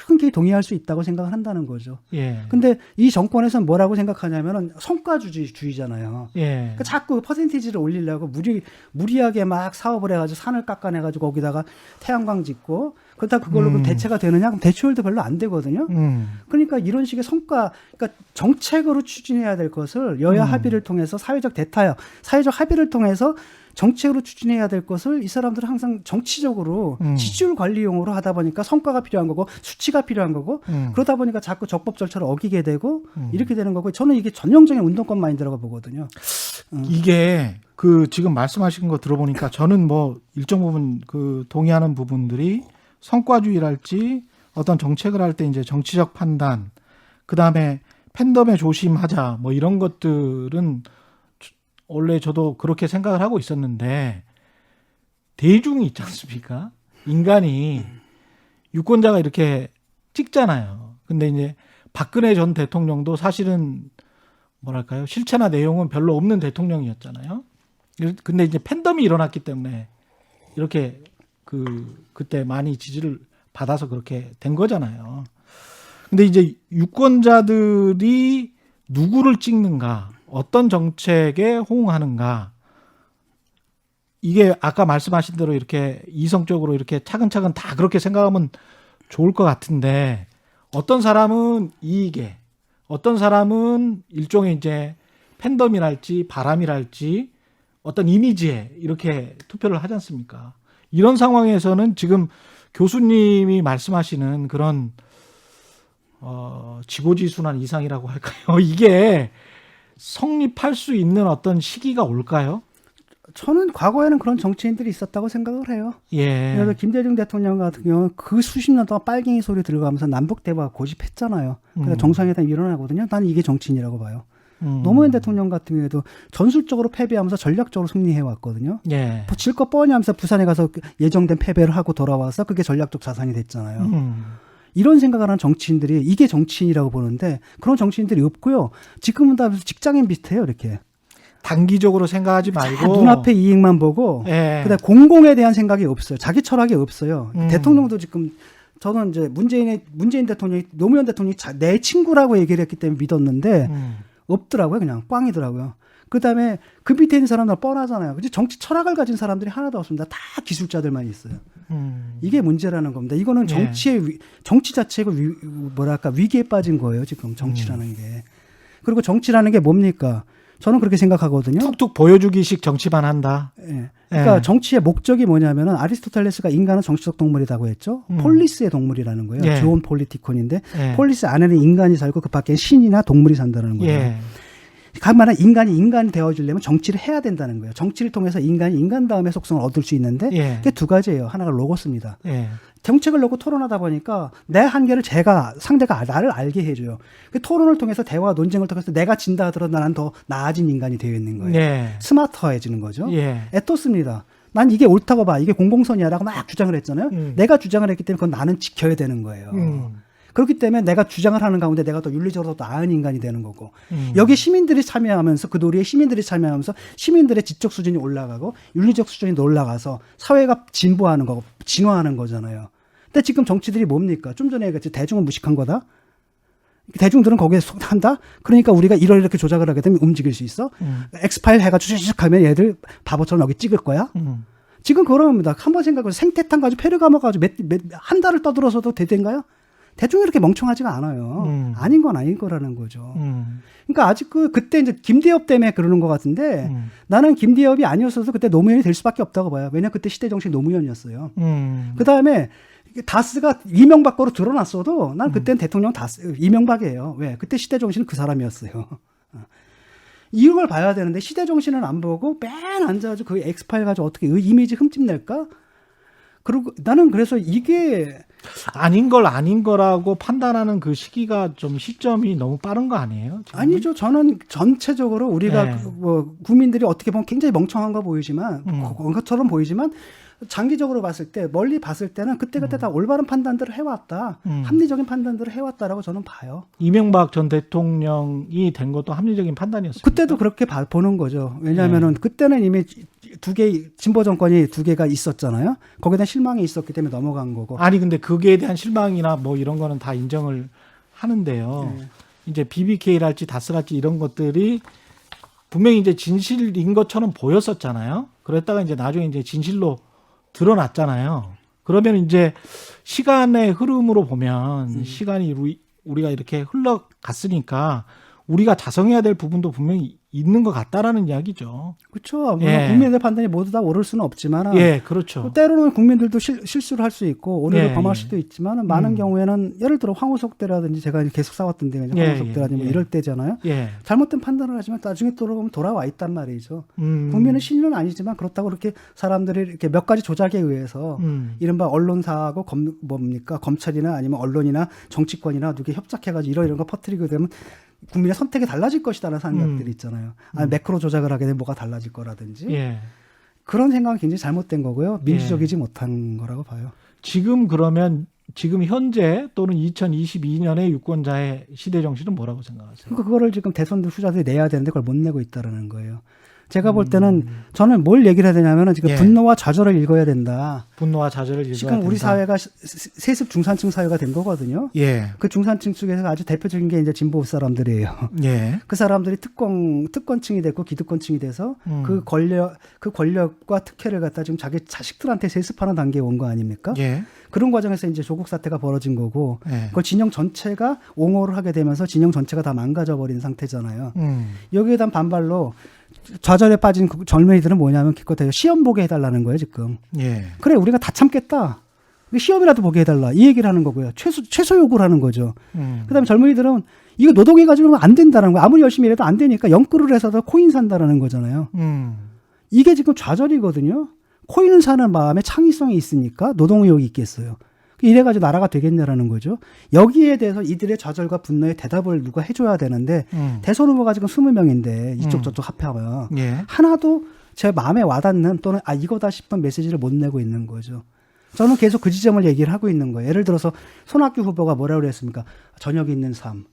흔쾌히 동의할 수 있다고 생각을 한다는 거죠.
예.
근데 이 정권에서는 뭐라고 생각하냐면은 성과주의잖아요.
예.
그러니까 자꾸 퍼센티지를 올리려고 무리하게 막 사업을 해가지고 산을 깎아내가지고 거기다가 태양광 짓고 그렇다 그걸로 그럼 대체가 되느냐? 그럼 대체율도 별로 안 되거든요. 그러니까 이런 식의 성과, 그러니까 정책으로 추진해야 될 것을 여야 합의를 통해서 사회적 대타협, 사회적 합의를 통해서 정책으로 추진해야 될 것을 이 사람들은 항상 정치적으로 지지율 관리용으로 하다 보니까 성과가 필요한 거고 수치가 필요한 거고 그러다 보니까 자꾸 적법 절차를 어기게 되고 이렇게 되는 거고 저는 이게 전형적인 운동권 마인드라고 보거든요.
이게 그 지금 말씀하신 거 들어보니까 저는 뭐 일정 부분 그 동의하는 부분들이 성과주의랄지 어떤 정책을 할 때 이제 정치적 판단, 그 다음에 팬덤에 조심하자 뭐 이런 것들은 원래 저도 그렇게 생각을 하고 있었는데 대중이 있지 않습니까? 인간이 유권자가 이렇게 찍잖아요. 근데 이제 박근혜 전 대통령도 사실은 뭐랄까요? 실체나 내용은 별로 없는 대통령이었잖아요. 근데 이제 팬덤이 일어났기 때문에 이렇게 그때 많이 지지를 받아서 그렇게 된 거잖아요. 근데 이제 유권자들이 누구를 찍는가, 어떤 정책에 호응하는가, 이게 아까 말씀하신 대로 이렇게 이성적으로 이렇게 차근차근 다 그렇게 생각하면 좋을 것 같은데 어떤 사람은 이익에, 어떤 사람은 일종의 이제 팬덤이랄지 바람이랄지 어떤 이미지에 이렇게 투표를 하지 않습니까? 이런 상황에서는 지금 교수님이 말씀하시는 그런 지고지순환 이상이라고 할까요? 이게 성립할 수 있는 어떤 시기가 올까요?
저는 과거에는 그런 정치인들이 있었다고 생각을 해요.
예.
그래서 김대중 대통령 같은 경우는 그 수십 년 동안 빨갱이 소리 들어가면서 남북 대화 고집했잖아요. 그래서 정상회담 일어나거든요. 나는 이게 정치인이라고 봐요. 노무현 대통령 같은 경우에도 전술적으로 패배하면서 전략적으로 승리해 왔거든요.
예.
질 것 뻔히 하면서 부산에 가서 예정된 패배를 하고 돌아와서 그게 전략적 자산이 됐잖아요. 이런 생각을 하는 정치인들이 이게 정치인이라고 보는데 그런 정치인들이 없고요. 지금은 다 직장인 비슷해요. 이렇게.
단기적으로 생각하지 말고
눈앞에 이익만 보고
예.
그다음 공공에 대한 생각이 없어요. 자기 철학이 없어요. 대통령도 지금 저는 이제 문재인 대통령이 노무현 대통령이 내 친구라고 얘기를 했기 때문에 믿었는데 없더라고요. 그냥 꽝이더라고요. 그다음에 그 밑에 있는 사람들 뻔하잖아요. 근데 정치 철학을 가진 사람들이 하나도 없습니다. 다 기술자들만 있어요. 이게 문제라는 겁니다. 이거는 정치 자체가 위기에 빠진 거예요. 지금 정치라는 게. 그리고 정치라는 게 뭡니까? 저는 그렇게 생각하거든요.
툭툭 보여주기식 정치만 한다.
예. 그러니까
예.
정치의 목적이 뭐냐면은 아리스토텔레스가 인간은 정치적 동물이라고 했죠. 폴리스의 동물이라는 거예요.
예.
좋은 폴리티콘인데
예.
폴리스 안에는 인간이 살고 그 밖에는 신이나 동물이 산다는 거예요.
예.
간만에 인간이 되어주려면 정치를 해야 된다는 거예요. 정치를 통해서 인간이 인간다움의 속성을 얻을 수 있는데
예.
그게 두 가지예요. 하나가 로고스입니다.
예.
정책을 놓고 토론하다 보니까 내 한계를 상대가 나를 알게 해줘요. 그 토론을 통해서 대화 논쟁을 통해서 내가 진다 하더라도 나는 더 나아진 인간이 되어 있는 거예요.
예.
스마트해지는 거죠.
예.
에토스입니다. 난 이게 옳다고 봐. 이게 공공선이야라고 막 주장을 했잖아요. 내가 주장을 했기 때문에 그건 나는 지켜야 되는 거예요. 그렇기 때문에 내가 주장을 하는 가운데 내가 더 윤리적으로 더 나은 인간이 되는 거고 여기 시민들이 참여하면서 그 놀이에 시민들이 참여하면서 시민들의 지적 수준이 올라가고 윤리적 수준이 올라가서 사회가 진보하는 거고 진화하는 거잖아요. 근데 지금 정치들이 뭡니까? 좀 전에 얘기했지. 대중은 무식한 거다. 대중들은 거기에 속한다. 그러니까 우리가 이렇게 조작을 하게 되면 움직일 수 있어. 엑스파일 해가지고 쭉 하면 얘들 바보처럼 여기 찍을 거야. 지금 그런 겁니다. 한번 생각해보세요. 생태탕 가지고 페르 감아가지고 한 달을 떠들어서도 되던가요? 대중이 이렇게 멍청하지가 않아요. 아닌 건 아닌 거라는 거죠. 그러니까 아직 그때 이제 김대엽 때문에 그러는 것 같은데 나는 김대엽이 아니었어도 그때 노무현이 될 수밖에 없다고 봐요. 왜냐면 그때 시대 정신 노무현이었어요. 그 다음에 다스가 이명박 거로 드러났어도 난 그때는 대통령 이명박이에요. 왜? 그때 시대 정신은 그 사람이었어요. 이런 걸 봐야 되는데 시대 정신을 안 보고 맨 앉아가지고 그 엑스파일 가지고 어떻게 이미지 흠집낼까? 그리고 나는 그래서 이게
아닌 걸 아닌 거라고 판단하는 그 시기가 좀 시점이 너무 빠른 거 아니에요? 지금?
아니죠. 저는 전체적으로 우리가
네.
국민들이 어떻게 보면 굉장히 멍청한 거 보이지만 것처럼 보이지만 장기적으로 봤을 때 멀리 봤을 때는 그때그때 다 올바른 판단들을 해왔다. 합리적인 판단들을 해왔다라고 저는 봐요.
이명박 전 대통령이 된 것도 합리적인 판단이었어요.
그때도 그렇게 보는 거죠. 왜냐하면은 그때는 이미 진보 정권이 두 개가 있었잖아요. 거기에 대한 실망이 있었기 때문에 넘어간 거고.
아니 근데 거기에 대한 실망이나 뭐 이런 거는 다 인정을 하는데요.
네.
이제 BBK랄지 다스랄지 이런 것들이 분명히 이제 진실인 것처럼 보였었잖아요. 그랬다가 이제 나중에 이제 진실로 드러났잖아요. 그러면 이제 시간의 흐름으로 보면 시간이 우리가 이렇게 흘러갔으니까 우리가 자성해야 될 부분도 분명히 있는 것 같다라는 이야기죠.
그렇죠.
예.
국민의 판단이 모두 다 옳을 수는 없지만
예, 그렇죠.
때로는 국민들도 실수를 할 수 있고 오류를
예,
범할
예.
수도 있지만 많은 경우에는 예를 들어 황우석 때라든지 제가 계속 싸웠던 데가 이제
예,
황우석 때라든지
예,
뭐
예.
이럴 때잖아요.
예.
잘못된 판단을 하지만 나중에 돌아보면 돌아와 있단 말이죠. 국민의 신뢰는 아니지만 그렇다고 그렇게 사람들이 이렇게 몇 가지 조작에 의해서 이른바 언론사하고 검찰이나 아니면 언론이나 정치권이나 누게 협작해가지고 이런 거 퍼뜨리게 되면 국민의 선택이 달라질 것이다라는 생각들이 있잖아요. 아니, 매크로 조작을 하게 되면 뭐가 달라질 거라든지
예.
그런 생각은 굉장히 잘못된 거고요. 민주적이지 못한 거라고 봐요.
지금 그러면 지금 현재 또는 2022년의 유권자의 시대 정신은 뭐라고 생각하세요?
그러니까 그거를 지금 대선들 후자들이 내야 되는데 그걸 못 내고 있다라는 거예요. 제가 볼 때는 저는 뭘 얘기를 해야 되냐면은 지금
예.
분노와 좌절을 읽어야 된다.
분노와 좌절을 읽어야
지금 우리
된다.
사회가 세습 중산층 사회가 된 거거든요.
예.
그 중산층 쪽에서 아주 대표적인 게 이제 진보 사람들이에요.
예.
그 사람들이 특권층이 됐고 기득권층이 돼서
음.
그 권력과 특혜를 갖다 지금 자기 자식들한테 세습하는 단계에 온 거 아닙니까?
예.
그런 과정에서 이제 조국 사태가 벌어진 거고
예.
그걸 진영 전체가 옹호를 하게 되면서 진영 전체가 다 망가져 버린 상태잖아요. 여기에 대한 반발로 좌절에 빠진 그 젊은이들은 뭐냐면 기껏해요 시험 보게 해달라는 거예요 지금.
예.
그래 우리가 다 참겠다. 시험이라도 보게 해달라 이 얘기를 하는 거고요. 최소 요구를 하는 거죠. 그다음에 젊은이들은 이거 노동해가지고 안 된다는 거예요. 아무리 열심히 일해도 안 되니까 영끌을 해서도 코인 산다라는 거잖아요. 이게 지금 좌절이거든요. 코인을 사는 마음에 창의성이 있으니까 노동의욕이 있겠어요. 이래가지고 나라가 되겠냐라는 거죠. 여기에 대해서 이들의 좌절과 분노에 대답을 누가 해줘야 되는데 대선 후보가 지금 20명인데 이쪽 저쪽 합하면
예.
하나도 제 마음에 와닿는 또는 이거다 싶은 메시지를 못 내고 있는 거죠. 저는 계속 그 지점을 얘기를 하고 있는 거예요. 예를 들어서 손학규 후보가 뭐라고 그랬습니까? 저녁 있는 삶.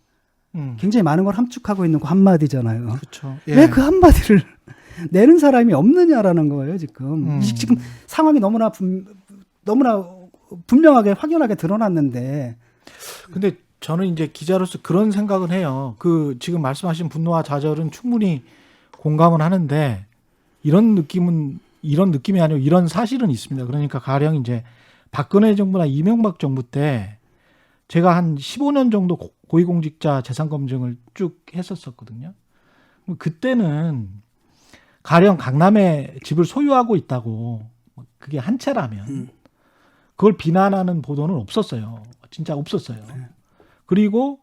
굉장히 많은 걸 함축하고 있는 거 한마디잖아요.
그렇죠. 예.
왜 그 한마디를 내는 사람이 없느냐라는 거예요, 지금. 지금 상황이 너무나 분명하게 확연하게 드러났는데.
근데 저는 이제 기자로서 그런 생각은 해요. 그 지금 말씀하신 분노와 좌절은 충분히 공감은 하는데 이런 느낌이 아니고 이런 사실은 있습니다. 그러니까 가령 이제 박근혜 정부나 이명박 정부 때 제가 한 15년 정도 고위공직자 재산검증을 쭉 했었거든요. 그때는 가령 강남에 집을 소유하고 있다고 그게 한 채라면 그걸 비난하는 보도는 없었어요. 진짜 없었어요. 그리고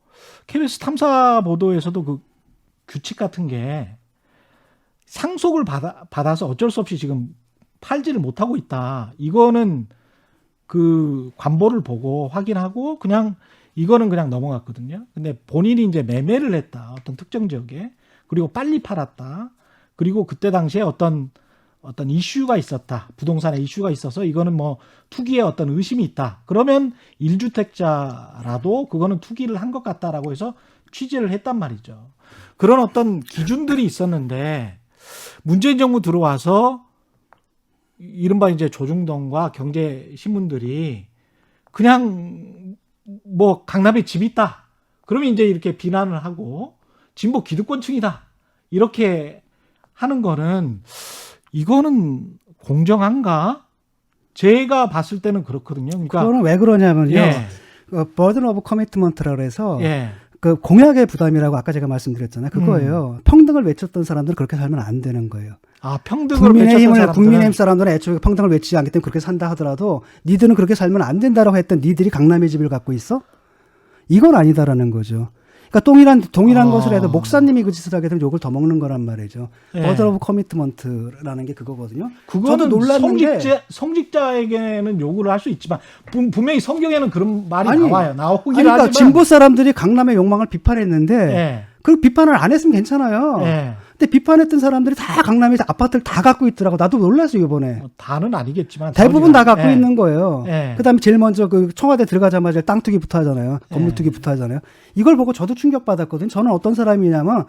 KBS 탐사 보도에서도 그 규칙 같은 게 상속을 받아서 어쩔 수 없이 지금 팔지를 못하고 있다. 이거는 그 관보를 보고 확인하고 그냥 이거는 그냥 넘어갔거든요. 근데 본인이 이제 매매를 했다. 어떤 특정 지역에. 그리고 빨리 팔았다. 그리고 그때 당시에 어떤 이슈가 있었다. 부동산에 이슈가 있어서 이거는 뭐 투기에 어떤 의심이 있다. 그러면 1주택자라도 그거는 투기를 한 것 같다라고 해서 취재를 했단 말이죠. 그런 어떤 기준들이 있었는데 문재인 정부 들어와서 이른바 이제 조중동과 경제신문들이 그냥 뭐 강남에 집 있다. 그러면 이제 이렇게 비난을 하고 진보 기득권층이다. 이렇게 하는 거는 이거는 공정한가? 제가 봤을 때는 그렇거든요. 그러니까
그거는 왜 그러냐면요.
예.
버든 오브 커미트먼트라고 해서
예.
그 공약의 부담이라고 아까 제가 말씀드렸잖아요. 그거예요. 평등을 외쳤던 사람들은 그렇게 살면 안 되는 거예요.
아, 평등을 외쳤던 사람들은
국민의힘 사람들은 애초에 평등을 외치지 않기 때문에 그렇게 산다 하더라도 니들은 그렇게 살면 안 된다라고 했던 니들이 강남의 집을 갖고 있어? 이건 아니다라는 거죠. 그러니까 동일한 것을 해도 목사님이 그 짓을 하게 되면 욕을 더 먹는 거란 말이죠.
예.
버든 오브 커미트먼트라는 게 그거거든요.
그거는
저도 놀랐는데
성직자에게는 요구를 할 수 있지만 분명히 성경에는 그런 말이 나오긴
그러니까
하지만
진보 사람들이 강남의 욕망을 비판했는데
예.
그 비판을 안 했으면 괜찮아요.
예.
근데 비판했던 사람들이 다 강남에 아파트를 다 갖고 있더라고. 나도 놀랐어요 이번에.
뭐 다는 아니겠지만
대부분 다 갖고
예.
있는 거예요.
예.
그다음에 제일 먼저 그 청와대 들어가자마자 땅 투기부터 하잖아요. 건물 투기부터 하잖아요. 이걸 보고 저도 충격받았거든요. 저는 어떤 사람이냐면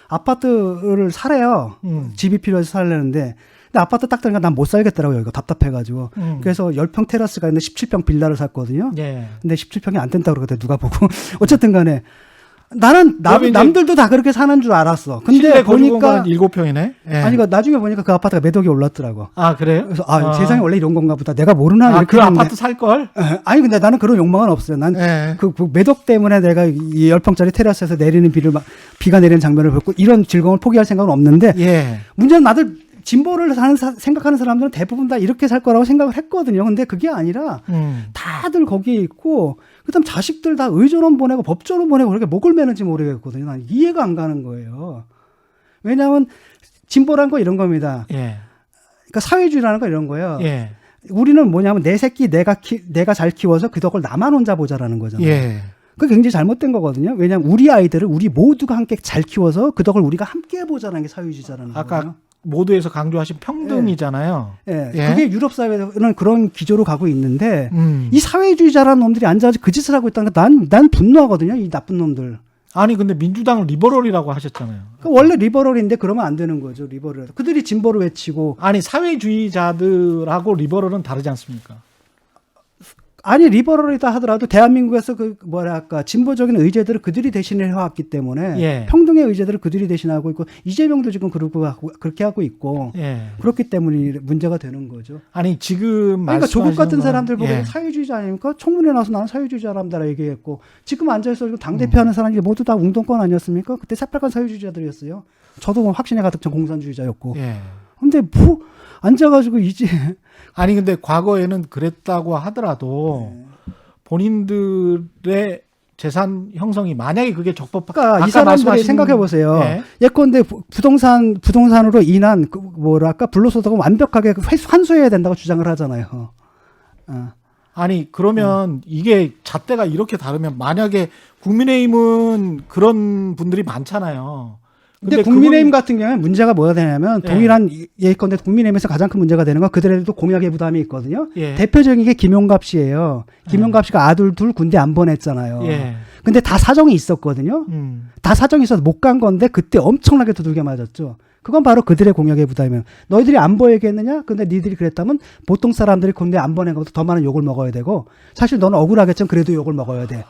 아파트를 사래요. 집이 필요해서 살려는데 근데 아파트 딱 들어가니까 난 못 살겠더라고요. 이거 답답해가지고. 그래서 10평 테라스가 있는데 17평 빌라를 샀거든요.
예.
근데 17평이 안 된다고 그러거든요. 누가 보고. 어쨌든 간에 나는
그러면 이제
남들도 다 그렇게 사는 줄 알았어. 근데
실내
보니까
거주공간은 7평이네. 예.
아니 그 나중에 보니까 그 아파트가 매덕이 올랐더라고.
아 그래요?
그래서 세상에 원래 이런 건가 보다. 내가 모르나
아,
이렇게
그
했는데.
아파트 살 걸?
아니 근데 나는 그런 욕망은 없어요. 난
예.
그 매덕 때문에 내가 이 10평짜리 테라스에서 내리는 비가 내리는 장면을 보고 이런 즐거움을 포기할 생각은 없는데
예.
문제는 나들 진보를 생각하는 사람들은 대부분 다 이렇게 살 거라고 생각을 했거든요. 근데 그게 아니라 다들 거기에 있고 그다음 자식들 다 의전원 보내고 법조원 보내고 그렇게 목을 매는지 모르겠거든요. 난 이해가 안 가는 거예요. 왜냐하면 진보란 거 이런 겁니다.
예.
그러니까 사회주의라는 거 이런 거예요.
예.
우리는 뭐냐면 내 새끼 내가 잘 키워서 그 덕을 나만 혼자 보자라는 거잖아요.
예.
그게 굉장히 잘못된 거거든요. 왜냐하면 우리 아이들을 우리 모두가 함께 잘 키워서 그 덕을 우리가 함께 보자는 게 사회주의자라는
아까
거예요.
모두에서 강조하신 평등이잖아요.
예.
예.
그게 유럽 사회는 그런 기조로 가고 있는데
음.
이 사회주의자라는 놈들이 앉아서 그 짓을 하고 있다는 거 난 분노하거든요. 이 나쁜 놈들.
아니 근데 민주당은 리버럴이라고 하셨잖아요.
원래 리버럴인데 그러면 안 되는 거죠. 리버럴. 그들이 진보를 외치고
아니 사회주의자들하고 리버럴은 다르지 않습니까?
아니 리버럴이다 하더라도 대한민국에서 그 뭐랄까 진보적인 의제들을 그들이 대신해 왔기 때문에
예.
평등의 의제들을 그들이 대신하고 있고 이재명도 지금 그렇게 하고 있고
예.
그렇기 때문에 문제가 되는 거죠.
아니 지금
그러니까 조국
말씀하시는
같은
건-
사람들 보고
예.
사회주의자 아닙니까? 청문회 나와서 나는 사회주의자랍니다 얘기했고 지금 앉아있어 당 대표하는 사람들이 모두 다 운동권 아니었습니까? 그때 새빨간 사회주의자들이었어요. 저도 뭐 확신에 가득 찬 공산주의자였고.
예.
근데 뭐 앉아가지고 이제
아니 근데 과거에는 그랬다고 하더라도 본인들의 재산 형성이 만약에 그게 적법한
그러니까 이 사람들이 생각해 보세요.
예.
예컨대 부동산으로 인한 그 뭐랄까 불로소득은 완벽하게 환수해야 된다고 주장을 하잖아요.
아니 그러면 이게 잣대가 이렇게 다르면 만약에 국민의힘은 그런 분들이 많잖아요.
근데 국민의힘 같은 경우에 문제가 뭐가 되냐면
예.
동일한 예컨대 국민의힘에서 가장 큰 문제가 되는 건 그들에도 공약의 부담이 있거든요.
예.
대표적인 게 김용갑 씨예요. 김용갑 씨가 아들 둘 군대 안 보냈잖아요.
예.
근데 다 사정이 있었거든요. 다 사정이 있어서 못 간 건데 그때 엄청나게 두들겨 맞았죠. 그건 바로 그들의 공약의 부담이에요. 너희들이 안 보내겠느냐? 근데 니들이 그랬다면 보통 사람들이 군대 안 보낸 것보다 더 많은 욕을 먹어야 되고 사실 너는 억울하겠지만 그래도 욕을 먹어야 돼.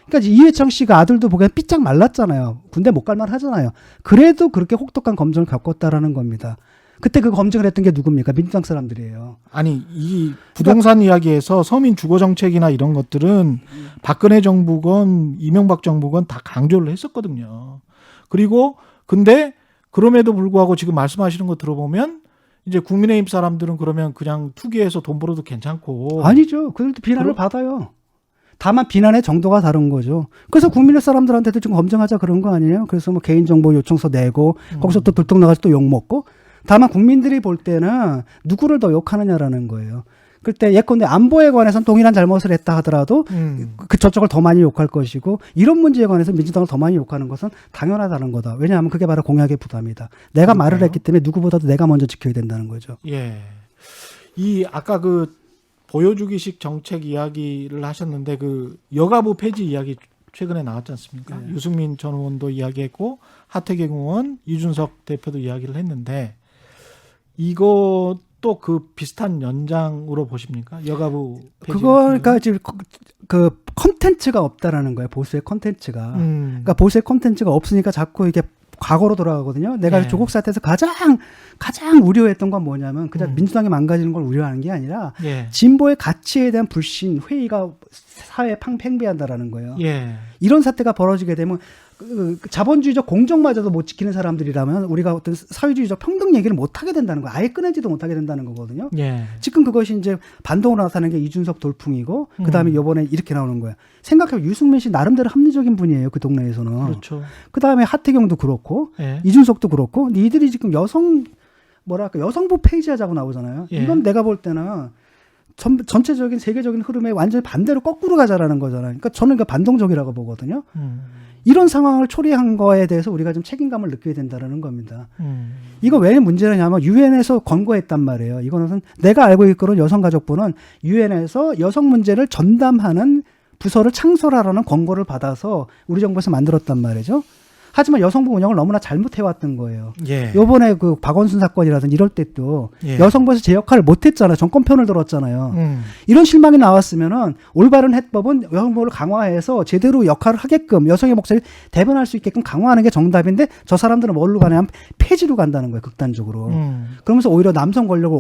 그러니까 이회창 씨가 아들도 보기엔 삐짝 말랐잖아요. 군대 못 갈만 하잖아요. 그래도 그렇게 혹독한 검증을 겪었다라는 겁니다. 그때 그 검증을 했던 게 누굽니까? 민주당 사람들이에요.
아니 이 부동산 이야기에서 서민 주거 정책이나 이런 것들은 박근혜 정부건 이명박 정부건 다 강조를 했었거든요. 그리고 근데 그럼에도 불구하고 지금 말씀하시는 거 들어보면 이제 국민의힘 사람들은 그러면 그냥 투기해서 돈 벌어도 괜찮고
아니죠. 그들도 비난을 받아요. 다만 비난의 정도가 다른 거죠. 그래서 국민의 사람들한테도 좀 검증하자 그런 거 아니에요? 그래서 뭐 개인정보 요청서 내고 거기서 또 들통나가지고 또 욕먹고 다만 국민들이 볼 때는 누구를 더 욕하느냐라는 거예요. 그때 예컨대 안보에 관해서는 동일한 잘못을 했다 하더라도 그 저쪽을 더 많이 욕할 것이고 이런 문제에 관해서 민주당을 더 많이 욕하는 것은 당연하다는 거다. 왜냐하면 그게 바로 공약의 부담이다. 내가 말을 했기 때문에 누구보다도 내가 먼저 지켜야 된다는 거죠.
예. 이 아까 그 보여주기식 정책 이야기를 하셨는데 그 여가부 폐지 이야기 최근에 나왔지 않습니까?
네.
유승민 전 의원도 이야기했고 하태경 의원, 이준석 대표도 이야기를 했는데 이것도 그 비슷한 연장으로 보십니까? 여가부 폐지.
그러니까 지금 그 컨텐츠가 없다라는 거예요. 보수의 컨텐츠가. 그러니까 보수의 컨텐츠가 없으니까 자꾸 이게 과거로 돌아가거든요. 내가
네.
조국 사태에서 가장 우려했던 건 뭐냐면 그냥 민주당이 망가지는 걸 우려하는 게 아니라
예.
진보의 가치에 대한 불신, 회의가 사회에 팽배한다라는 거예요.
예.
이런 사태가 벌어지게 되면 그 자본주의적 공정마저도 못 지키는 사람들이라면 우리가 어떤 사회주의적 평등 얘기를 못 하게 된다는 거예요. 아예 꺼내지도 못하게 된다는 거거든요.
예.
지금 그것이 이제 반동으로 나타나는 게 이준석 돌풍이고 그다음에 이번에 이렇게 나오는 거예요. 생각해보면 유승민 씨 나름대로 합리적인 분이에요. 그 동네에서는.
그렇죠.
그다음에 하태경도 그렇고
예.
이준석도 그렇고 근데 이들이 지금 여성부 폐지하자고 나오잖아요.
예.
이건 내가 볼 때는 전체적인 세계적인 흐름에 완전히 반대로 거꾸로 가자라는 거잖아요. 그러니까 저는 그 반동적이라고 보거든요. 이런 상황을 초래한 거에 대해서 우리가 좀 책임감을 느껴야 된다는 겁니다. 이거 왜 문제냐면 유엔에서 권고했단 말이에요. 이거는 내가 알고 있기로는 여성가족부는 유엔에서 여성 문제를 전담하는 부서를 창설하라는 권고를 받아서 우리 정부에서 만들었단 말이죠. 하지만 여성부 운영을 너무나 잘못해왔던 거예요.
예.
요번에 그 박원순 사건이라든지 이럴 때도
예.
여성부에서 제 역할을 못했잖아요. 정권 편을 들었잖아요. 이런 실망이 나왔으면은 올바른 해법은 여성부를 강화해서 제대로 역할을 하게끔 여성의 목소리를 대변할 수 있게끔 강화하는 게 정답인데 저 사람들은 뭘로 가냐면 폐지로 간다는 거예요. 극단적으로. 그러면서 오히려 남성 권력을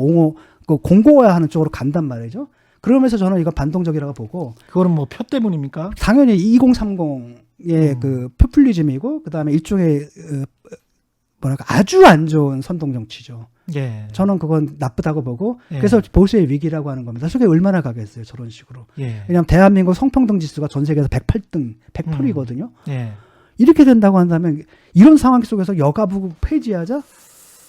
공고화하는 쪽으로 간단 말이죠. 그러면서 저는 이건 반동적이라고 보고
그거는 뭐 표 때문입니까?
당연히 2030의 그 포퓰리즘이고 그다음에 일종의 뭐랄까 아주 안 좋은 선동 정치죠.
예.
저는 그건 나쁘다고 보고
예.
그래서 보수의 위기라고 하는 겁니다. 속에 얼마나 가겠어요, 저런 식으로.
예.
왜냐하면 대한민국 성평등 지수가 전 세계에서 108등, 108이거든요.
예.
이렇게 된다고 한다면 이런 상황 속에서 여가부 폐지하자?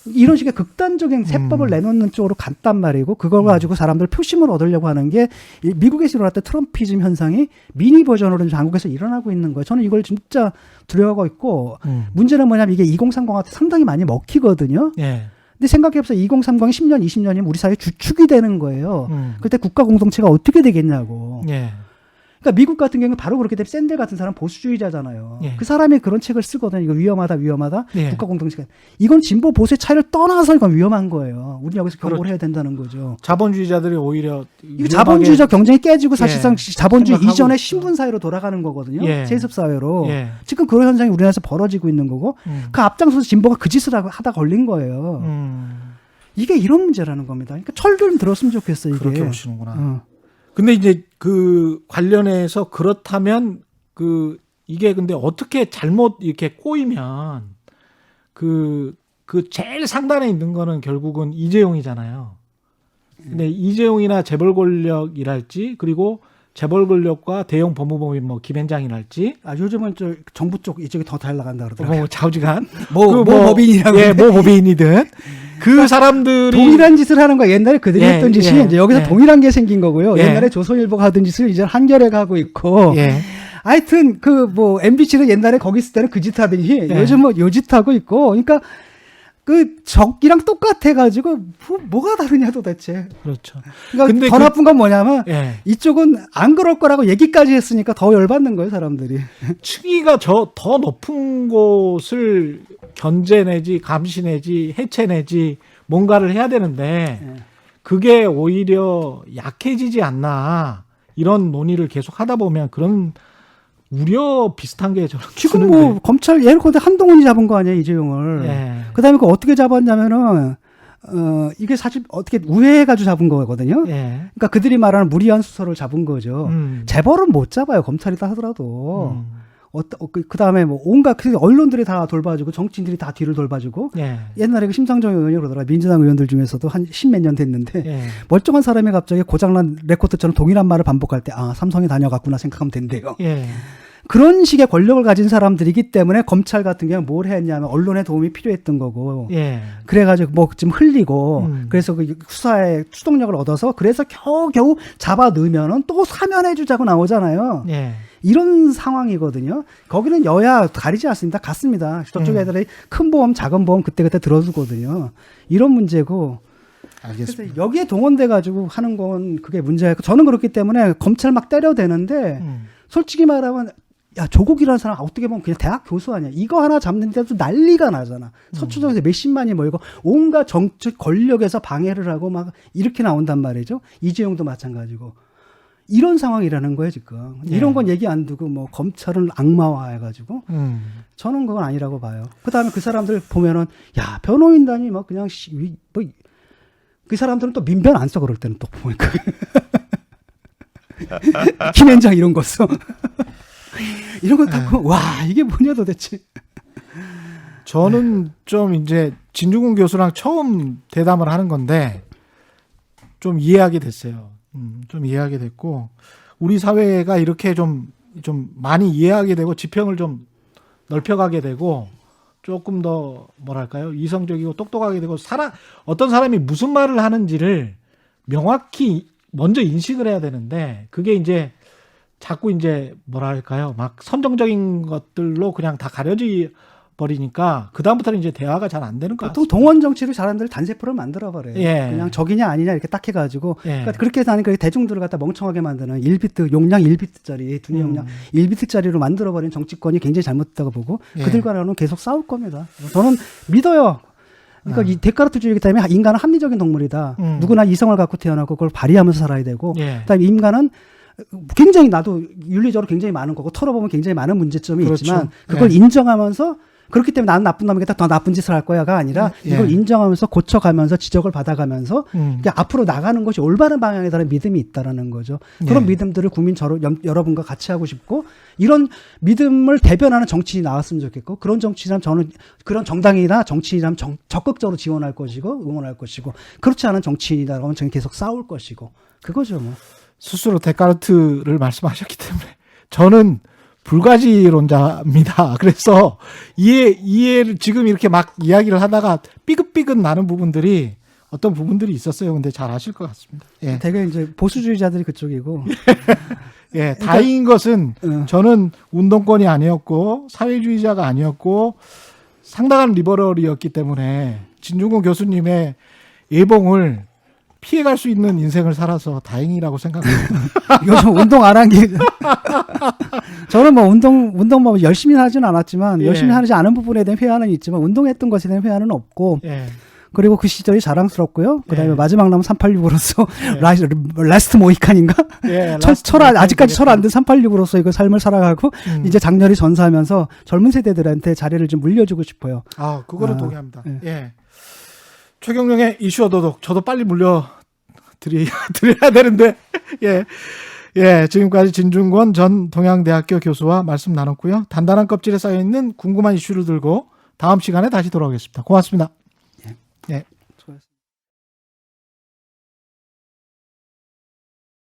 이런 식의 극단적인 세법을 내놓는 쪽으로 갔단 말이고 그걸 가지고 사람들 표심을 얻으려고 하는 게 미국에서 일어났던 트럼피즘 현상이 미니 버전으로 한국에서 일어나고 있는 거예요. 저는 이걸 진짜 두려워하고 있고 문제는 뭐냐면 이게 2030한테 상당히 많이 먹히거든요.
예.
근데 생각해보세요. 2030이 10년, 20년이면 우리 사회 주축이 되는 거예요. 그때 국가 공동체가 어떻게 되겠냐고.
예.
그러니까 미국 같은 경우는 바로 그렇게 되면 샌델 같은 사람 보수주의자잖아요.
예.
그 사람이 그런 책을 쓰거든요. 이거 위험하다.
예.
국가 공동체가. 이건 진보 보수의 차이를 떠나서 이건 위험한 거예요. 우리 여기서 경고를 해야 된다는 거죠.
자본주의자들이 오히려
이거 자본주의적 경쟁이 깨지고 사실상 자본주의
생각하고
이전의
있죠.
신분 사회로 돌아가는 거거든요.
예.
세습 사회로.
예.
지금 그런 현상이 우리나라에서 벌어지고 있는 거고 그 앞장서서 진보가 그 짓을 하다 걸린 거예요. 이게 이런 문제라는 겁니다. 그러니까 철 좀 들었으면 좋겠어요. 이게.
그렇게 보시는구나. 근데 이제 그 관련해서 그렇다면 이게 근데 어떻게 잘못 이렇게 꼬이면 그 제일 상단에 있는 거는 결국은 이재용이잖아요. 근데 이재용이나 재벌 권력이랄지 그리고 재벌 권력과 대형 법무법인 뭐 김현장이랄지
요즘은 저 정부 쪽 이쪽이 더 잘 나간다 그러더라고요.
뭐 좌우지간
모 법인이라고.
예, 모 법인이든 그 사람들이
동일한 짓을 하는 거야. 옛날에 그들이
예,
했던 짓이
예,
이제 여기서
예.
동일한 게 생긴 거고요.
예.
옛날에 조선일보가 하던 짓을 이제 한겨레가 하고 있고.
예.
하여튼 MBC는 옛날에 거기 있을 때는 그 짓 하더니
예.
요즘 요 짓 하고 있고. 그러니까 그 적이랑 똑같아 가지고 뭐가 다르냐 도대체.
그렇죠.
그러니까
근데
더 나쁜 건 뭐냐면
예.
이쪽은 안 그럴 거라고 얘기까지 했으니까 더 열받는 거예요, 사람들이.
층위가 더 높은 곳을 견제 내지 감시 내지 해체 내지 뭔가를 해야 되는데
예.
그게 오히려 약해지지 않나 이런 논의를 계속 하다 보면 그런 우려 비슷한 게 저는
지금
드는데.
뭐 검찰 예를 들어 한동훈이 잡은 거 아니에요, 이재용을.
예.
그다음에 그 어떻게 잡았냐면은 이게 사실 어떻게 우회해가지고 잡은 거거든요.
예.
그러니까 그들이 말하는 무리한 수사를 잡은 거죠. 재벌은 못 잡아요, 검찰이다 하더라도. 그다음에 뭐 온갖 언론들이 다 돌봐주고 정치인들이 다 뒤를 돌봐주고.
예.
옛날에 그 심상정 의원이 그러더라. 민주당 의원들 중에서도 한 10몇 년 됐는데
예.
멀쩡한 사람이 갑자기 고장난 레코드처럼 동일한 말을 반복할 때 삼성에 다녀갔구나 생각하면 된대요.
예.
그런 식의 권력을 가진 사람들이기 때문에 검찰 같은 경우는 뭘 했냐면 언론의 도움이 필요했던 거고.
예.
그래가지고 뭐 좀 흘리고 그래서 그 수사에 추동력을 얻어서 그래서 겨우 잡아 넣으면은 또 사면해주자고 나오잖아요.
예.
이런 상황이거든요. 거기는 여야 가리지 않습니다. 같습니다. 저쪽 애들이 큰 보험, 작은 보험 그때그때 들어주거든요. 이런 문제고.
알겠습니다.
그래서 여기에 동원돼가지고 하는 건 그게 문제고 저는 그렇기 때문에 검찰 막 때려대는데 솔직히 말하면 야, 조국이라는 사람 어떻게 보면 그냥 대학 교수 아니야. 이거 하나 잡는데도 난리가 나잖아. 서초동에서 몇십만이 모이고 온갖 정치 권력에서 방해를 하고 막 이렇게 나온단 말이죠. 이재용도 마찬가지고. 이런 상황이라는 거예요, 지금.
예.
이런 건 얘기 안 두고 뭐 검찰은 악마화해가지고 저는 그건 아니라고 봐요. 그다음에 그 사람들 보면은 야, 변호인단이 막 그냥 그 사람들은 또 민변 안 써 그럴 때는 또 보니까 김현장 이런 거 써. 이런 거 딱 보면 와 이게 뭐냐 도대체.
저는 좀 이제 진중훈 교수랑 처음 대담을 하는 건데 좀 이해하게 됐어요. 좀 이해하게 됐고 우리 사회가 이렇게 좀 많이 이해하게 되고 지평을 좀 넓혀가게 되고 조금 더 뭐랄까요 이성적이고 똑똑하게 되고 어떤 사람이 무슨 말을 하는지를 명확히 먼저 인식을 해야 되는데 그게 이제 자꾸 이제 뭐랄까요 막 선정적인 것들로 그냥 다 가려지 버리니까 그 다음부터는 이제 대화가 잘 안 되는 것
또
같습니다.
동원 정치로 사람들 단세포를 만들어 버려요.
예.
그냥 적이냐 아니냐 이렇게 딱 해가지고
예.
그러니까 그렇게 해서 하니까 대중들을 갖다 멍청하게 만드는 1비트 용량 1비트짜리 두뇌 용량 1비트짜리로 만들어 버린 정치권이 굉장히 잘못됐다고 보고
예.
그들과는 계속 싸울 겁니다. 저는 믿어요. 그러니까 이 데카르트주의이기 때문에 인간은 합리적인 동물이다. 누구나 이성을 갖고 태어나고 그걸 발휘하면서 살아야 되고
예.
그다음에 인간은 굉장히 나도 윤리적으로 굉장히 많은 거고 털어보면 굉장히 많은 문제점이
그렇죠.
있지만 그걸
예.
인정하면서 그렇기 때문에 나는 나쁜 놈이겠다 더 나쁜 짓을 할 거야가 아니라
예.
이걸 인정하면서 고쳐가면서 지적을 받아가면서
음.
그러니까 앞으로 나가는 것이 올바른 방향에 대한 믿음이 있다라는 거죠. 그런
예.
믿음들을 국민 여러분과 같이 하고 싶고 이런 믿음을 대변하는 정치인이 나왔으면 좋겠고 그런 정치인이라면 저는 그런 정당이나 정치인이라면 적극적으로 지원할 것이고 응원할 것이고 그렇지 않은 정치인이라면 저는 계속 싸울 것이고 그거죠 뭐.
스스로 데카르트를 말씀하셨기 때문에 저는 불가지론자입니다. 그래서 이해를 지금 이렇게 막 이야기를 하다가 삐긋삐긋 나는 부분들이 어떤 부분들이 있었어요. 근데 잘 아실 것 같습니다. 예.
되게 이제 보수주의자들이 그쪽이고
예, 다행인 것은
어.
저는 운동권이 아니었고 사회주의자가 아니었고 상당한 리버럴이었기 때문에 진중권 교수님의 예봉을 피해갈 수 있는 인생을 살아서 다행이라고 생각합니다.
요즘 운동 안 한 게 저는 뭐 운동 뭐 열심히 하지는 않았지만
예.
열심히 하지 않은 부분에 대한 회화는 있지만 운동했던 것에 대한 회화는 없고
예.
그리고 그 시절이 자랑스럽고요. 그다음에
예.
마지막 남은 386으로서
예.
라스트 모히칸인가?
예,
아직까지 철 안 든 386으로서 이거 삶을 살아가고 이제 장렬히 전사하면서 젊은 세대들한테 자리를 좀 물려주고 싶어요.
아, 그거는
아,
동의합니다.
예.
예. 최경영의 이슈 어도독 저도 빨리 드려야 되는데 예. 예, 지금까지 진중권 전 동양대학교 교수와 말씀 나눴고요. 단단한 껍질에 쌓여 있는 궁금한 이슈를 들고 다음 시간에 다시 돌아오겠습니다. 고맙습니다. 예.